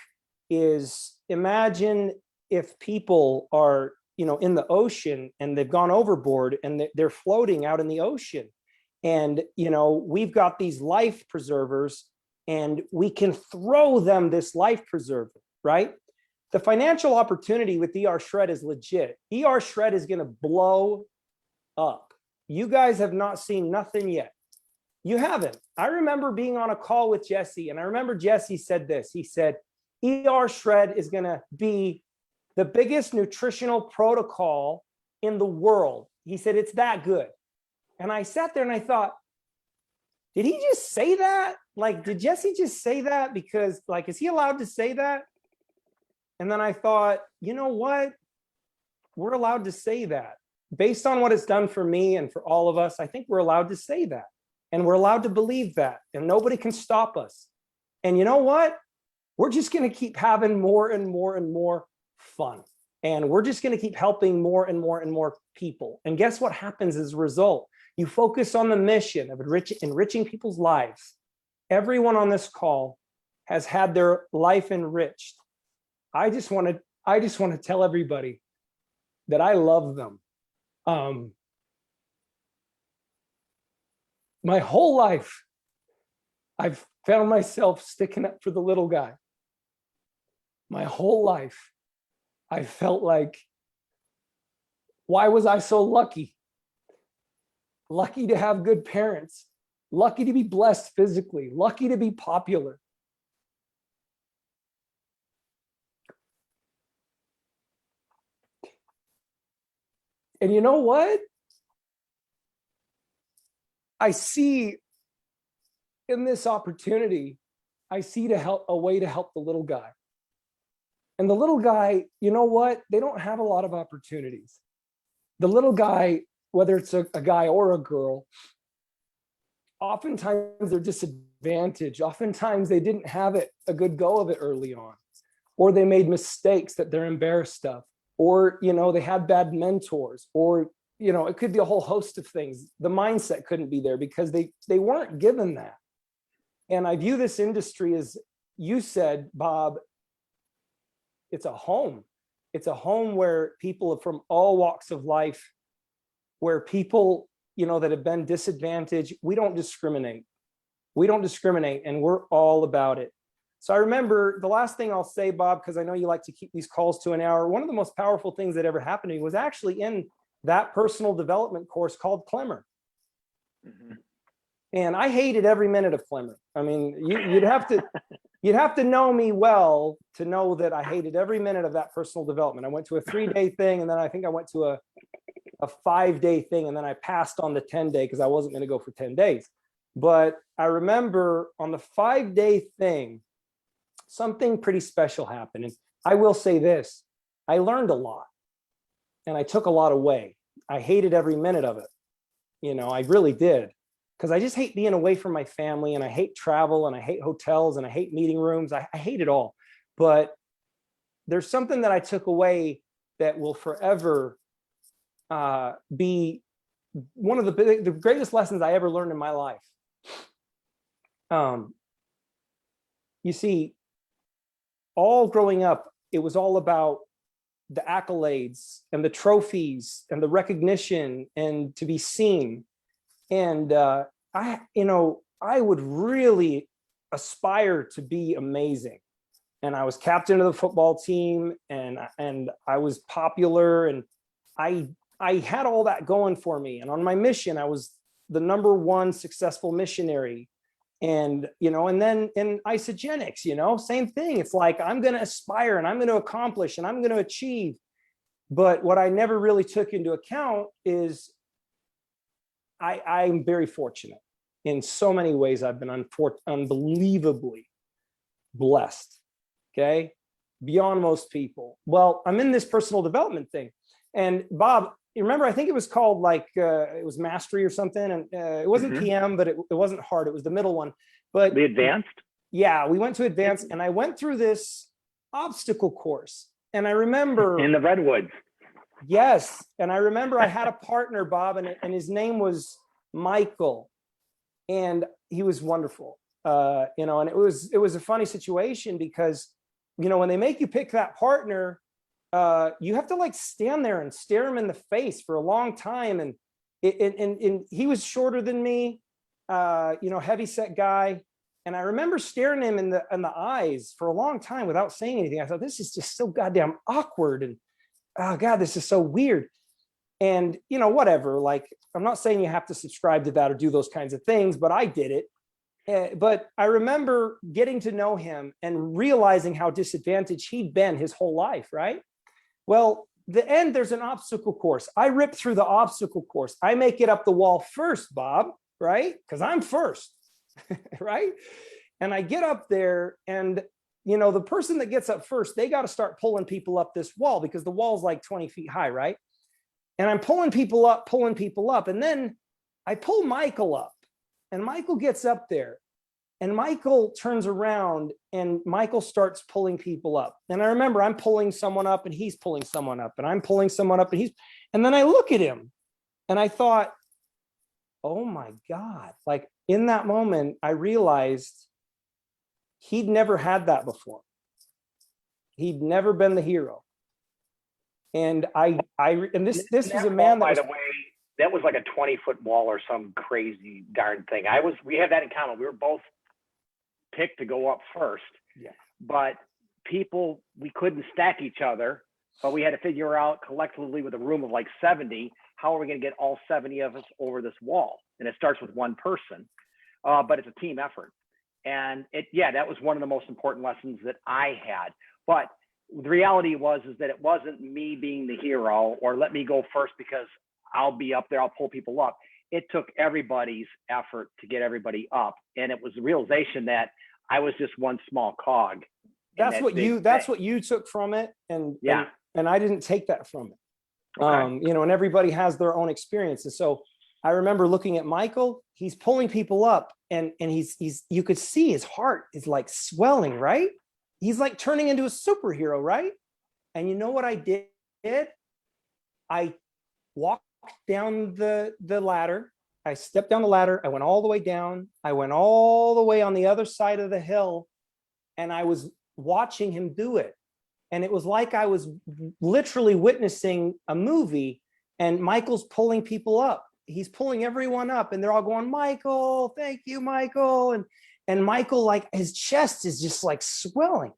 is, imagine if people are, in the ocean and they've gone overboard and they're floating out in the ocean. And, we've got these life preservers and we can throw them this life preserver, right? The financial opportunity with Shred is legit. Shred is going to blow up. You guys have not seen nothing yet. You haven't. I remember being on a call with Jesse, and I remember Jesse said this. He said, Shred is going to be the biggest nutritional protocol in the world. He said, it's that good. And I sat there and I thought, did he just say that? Like, did Jesse just say that? Because, like, is he allowed to say that? And then I thought, you know what? We're allowed to say that. Based on what it's done for me and for all of us, I think we're allowed to say that. And we're allowed to believe that. And nobody can stop us. And you know what? We're just going to keep having more and more and more fun. And we're just going to keep helping more and more and more people. And guess what happens as a result? You focus on the mission of enriching people's lives. everyone on this call has had their life enriched. I just want to tell everybody that I love them. My whole life, I've found myself sticking up for the little guy. My whole life, I felt like, why was I so lucky? Lucky to have good parents, lucky to be blessed physically, lucky to be popular. And you know what? I see in this opportunity, I see a way to help the little guy. And the little guy, you know what? They don't have a lot of opportunities. The little guy, whether it's a guy or a girl, oftentimes they're disadvantaged. Oftentimes they didn't have a good go of it early on, or they made mistakes that they're embarrassed of, or, they had bad mentors, or, it could be a whole host of things. The mindset couldn't be there because they weren't given that. And I view this industry as, you said, Bob, it's a home. It's a home where people from all walks of life, where people, that have been disadvantaged, we don't discriminate. We don't discriminate, and we're all about it. So I remember the last thing I'll say, Bob, because I know you like to keep these calls to an hour. One of the most powerful things that ever happened to me was actually in that personal development course called Clemmer. Mm-hmm. And I hated every minute of Clemmer. I mean, you'd have to know me well to know that I hated every minute of that personal development. I went to a 3-day thing, and then I think I went to a 5-day thing, and then I passed on the 10-day because I wasn't going to go for 10 days. But I remember on the 5-day thing, something pretty special happened. And I will say this, I learned a lot, and I took a lot away. I hated every minute of it. I really did. Because I just hate being away from my family, and I hate travel, and I hate hotels, and I hate meeting rooms. I hate it all. But there's something that I took away that will forever be one of the greatest lessons I ever learned in my life. You see, all growing up, it was all about the accolades and the trophies and the recognition and to be seen. And I would really aspire to be amazing. And I was captain of the football team, and I was popular, and I had all that going for me. And on my mission, I was the #1 successful missionary. And, and then in Isagenix, same thing. It's like, I'm going to aspire, and I'm going to accomplish, and I'm going to achieve. But what I never really took into account is I'm very fortunate in so many ways. I've been unbelievably blessed. Okay. Beyond most people. Well, I'm in this personal development thing. And Bob, you remember, I think it was called it was mastery or something. And it wasn't PM, but it wasn't hard. It was the middle one. But the advanced? Yeah, we went to advanced, and I went through this obstacle course. And I remember in the Redwoods. Yes. And I remember I had a partner, Bob, and his name was Michael. And he was wonderful. And it was a funny situation because, when they make you pick that partner, you have to stand there and stare him in the face for a long time. And he was shorter than me, heavy set guy. And I remember staring him in the eyes for a long time without saying anything. I thought, this is just so goddamn awkward. And oh God, this is so weird. And, whatever, I'm not saying you have to subscribe to that or do those kinds of things, but I did it. But I remember getting to know him and realizing how disadvantaged he'd been his whole life, right? Well, there's an obstacle course. I rip through the obstacle course. I make it up the wall first, Bob, right? Because I'm first, right? And I get up there, and the person that gets up first, they got to start pulling people up this wall because the wall's 20 feet high, right? And I'm pulling people up. And then I pull Michael up, and Michael gets up there, and Michael turns around, and Michael starts pulling people up. And I remember I'm pulling someone up, and he's pulling someone up, and I'm pulling someone up, and then I look at him, and I thought, oh my God, in that moment, I realized he'd never had that before. He'd never been the hero. And this was a man that by was, the way, that was like a 20-foot wall or some crazy darn thing. We had that in common. We were both picked to go up first. Yeah. But we couldn't stack each other, but we had to figure out collectively with a room of like 70, how are we going to get all 70 of us over this wall? And it starts with one person, but it's a team effort. And that was one of the most important lessons that I had. But the reality is that it wasn't me being the hero or let me go first because I'll be up there, I'll pull people up. It took everybody's effort to get everybody up. And it was the realization that I was just one small cog. That's what you took from it. And I didn't take that from it. Okay. And everybody has their own experiences. So I remember looking at Michael, he's pulling people up and he's you could see his heart is like swelling, right? He's like turning into a superhero, right? And you know what I did? I walked down the ladder. I stepped down the ladder. I went all the way down. I went all the way on the other side of the hill. And I was watching him do it. And it was like I was literally witnessing a movie, and Michael's pulling people up. He's pulling everyone up and they're all going, Michael, thank you, Michael. And Michael, like his chest is just like swelling.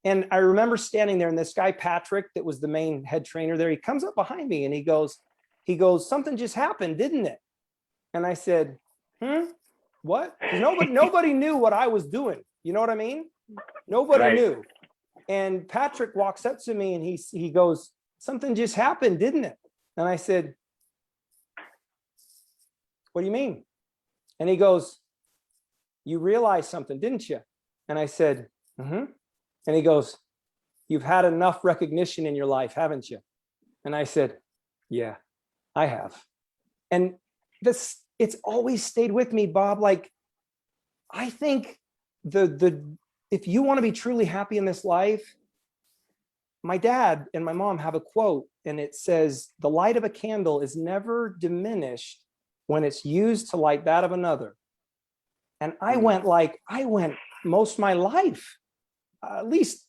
And I remember standing there and this guy, Patrick, that was the main head trainer there, he comes up behind me and he goes, something just happened, didn't it? And I said, what? Nobody knew what I was doing. You know what I mean? Nobody knew. And Patrick walks up to me and he goes, something just happened, didn't it? And I said, what do you mean? And he goes, you realized something, didn't you? And I said, mm-hmm. And he goes, you've had enough recognition in your life, haven't you? And I said, yeah, I have. And it's always stayed with me, Bob. Like, I think if you want to be truly happy in this life, my dad and my mom have a quote, and it says, the light of a candle is never diminished when it's used to light that of another. And I went most of my life, at least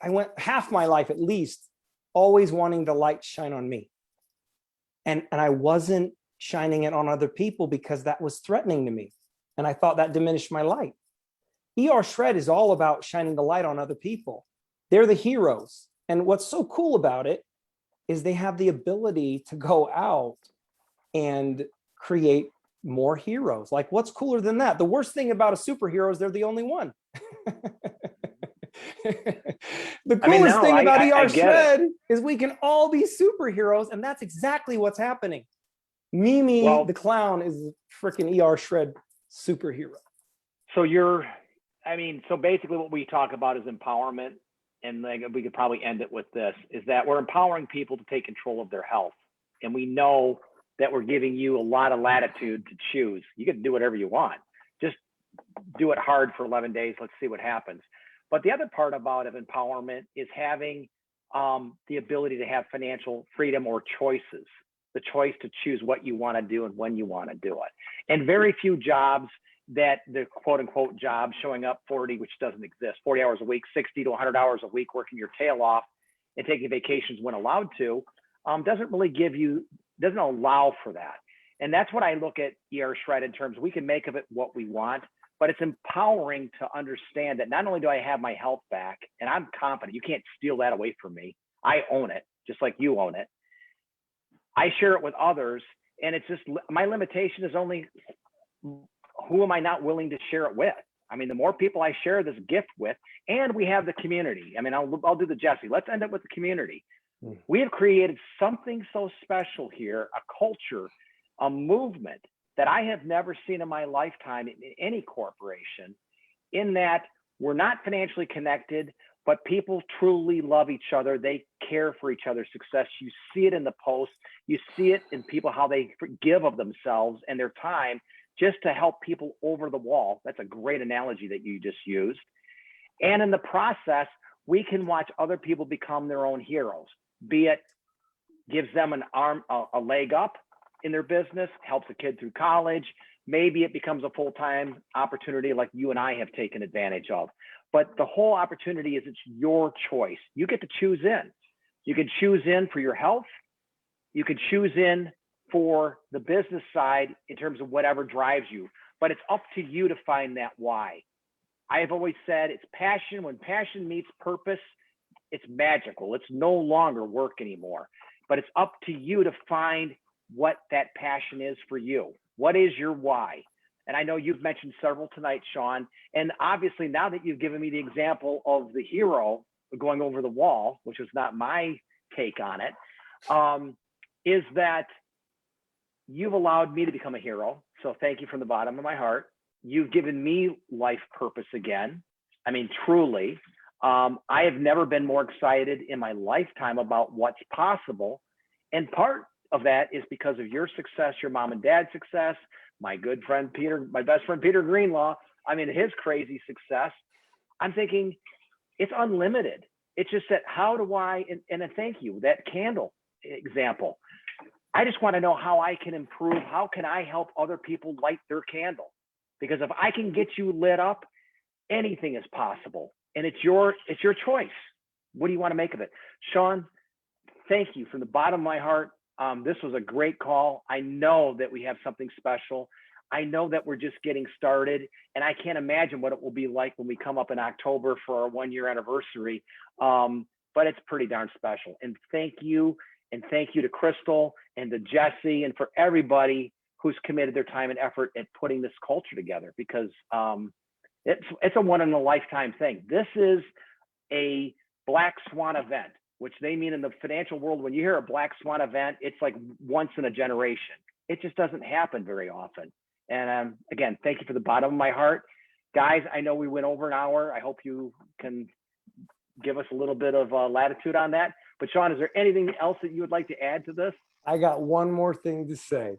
I went half my life, at least, always wanting the light to shine on me. And I wasn't shining it on other people because that was threatening to me. And I thought that diminished my light. ER Shred is all about shining the light on other people. They're the heroes. And what's so cool about it is they have the ability to go out and create more heroes. Like, what's cooler than that? The worst thing about a superhero is they're the only one. The coolest thing about ER Shred is we can all be superheroes, and that's exactly what's happening. Mimi, the clown, is freaking ER Shred superhero. So basically what we talk about is empowerment, and like we could probably end it with this, is that we're empowering people to take control of their health. And we know that we're giving you a lot of latitude to choose. You can do whatever you want. Just do it hard for 11 days. Let's see what happens. But the other part about empowerment is having the ability to have financial freedom or choices, the choice to choose what you want to do and when you want to do it. And very few jobs that the quote unquote job showing up 40, which doesn't exist, 40 hours a week, 60 to 100 hours a week, working your tail off and taking vacations when allowed to, doesn't allow for that. And that's what I look at ER Shred in terms, we can make of it what we want, but it's empowering to understand that not only do I have my health back, and I'm confident, you can't steal that away from me. I own it, just like you own it. I share it with others, and it's just, my limitation is only who am I not willing to share it with? I mean, the more people I share this gift with, and we have the community. I mean, I'll do the Jesse. Let's end up with the community. We have created something so special here, a culture, a movement that I have never seen in my lifetime in any corporation, in that we're not financially connected, but people truly love each other. They care for each other's success. You see it in the posts. You see it in people, how they give of themselves and their time just to help people over the wall. That's a great analogy that you just used. And in the process, we can watch other people become their own heroes, be it gives them a leg up in their business, helps a kid through college, maybe it becomes a full-time opportunity like you and I have taken advantage of. But the whole opportunity is it's your choice. You get to choose in. You can choose in for your health. You can choose in for the business side in terms of whatever drives you, but it's up to you to find that why. I have always said it's passion. When passion meets purpose, it's magical. It's no longer work anymore, but it's up to you to find what that passion is for you. What is your why? And I know you've mentioned several tonight, Sean, and obviously now that you've given me the example of the hero going over the wall, which was not my take on it, is that you've allowed me to become a hero. So thank you from the bottom of my heart. You've given me life purpose again. I mean, truly, I have never been more excited in my lifetime about what's possible. And part of that is because of your success, your mom and dad's success, my good friend, Peter, my best friend, Peter Greenlaw. I mean, his crazy success. I'm thinking it's unlimited. It's just that how do I, and thank you, that candle example. I just want to know how I can improve. How can I help other people light their candle? Because if I can get you lit up, anything is possible. And it's your choice. What do you want to make of it? Sean, thank you from the bottom of my heart. This was a great call. I know that we have something special. I know that we're just getting started, and I can't imagine what it will be like when we come up in October for our 1-year anniversary. But it's pretty darn special. And thank you to Crystal and to Jesse and for everybody who's committed their time and effort at putting this culture together, because it's a one in a lifetime thing. This is a black swan event, which they mean in the financial world. When you hear a black swan event, it's like once in a generation. It just doesn't happen very often. And again, thank you for the bottom of my heart. Guys, I know we went over an hour. I hope you can give us a little bit of latitude on that. But Sean, is there anything else that you would like to add to this? I got one more thing to say.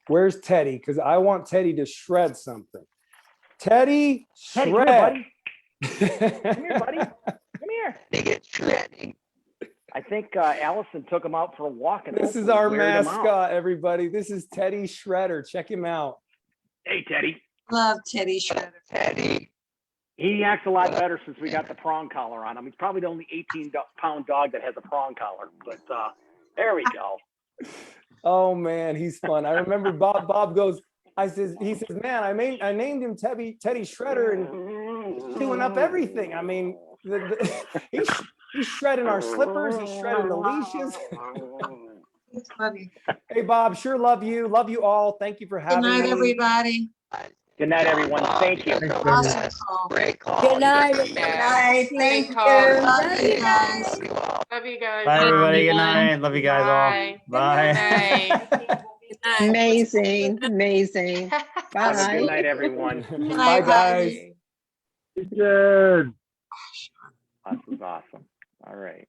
Where's Teddy? Because I want Teddy to shred something. Teddy, Teddy, shred. come here, buddy. Come here, buddy. Come here. They get shredding. I think Allison took him out for a walk. And This is hopefully our weared him out. mascot, everybody. This is Teddy Shredder. Check him out. Hey, Teddy. Love Teddy Shredder. Teddy. He acts a lot better since we got the prong collar on him. He's probably the only 18-pound dog that has a prong collar. But there we go. Oh man, he's fun. I remember Bob goes, he says, man, I named him Teddy Shredder and doing up everything. I mean, he's shredding our slippers, he's shredding the leashes. It's funny. Hey Bob, sure love you. Love you all. Thank you for Good having night, me. everybody. Good night, everyone. Thank you. Awesome call. Great call. Good night. Good night. Thank you. call. Love you guys. Love you guys. Bye, everybody. Good everyone. night. Love you guys all. Bye. Bye. Amazing, amazing. Have a Bye. good night, everyone. Good Bye night, guys. buddy. Good. This is awesome. All right.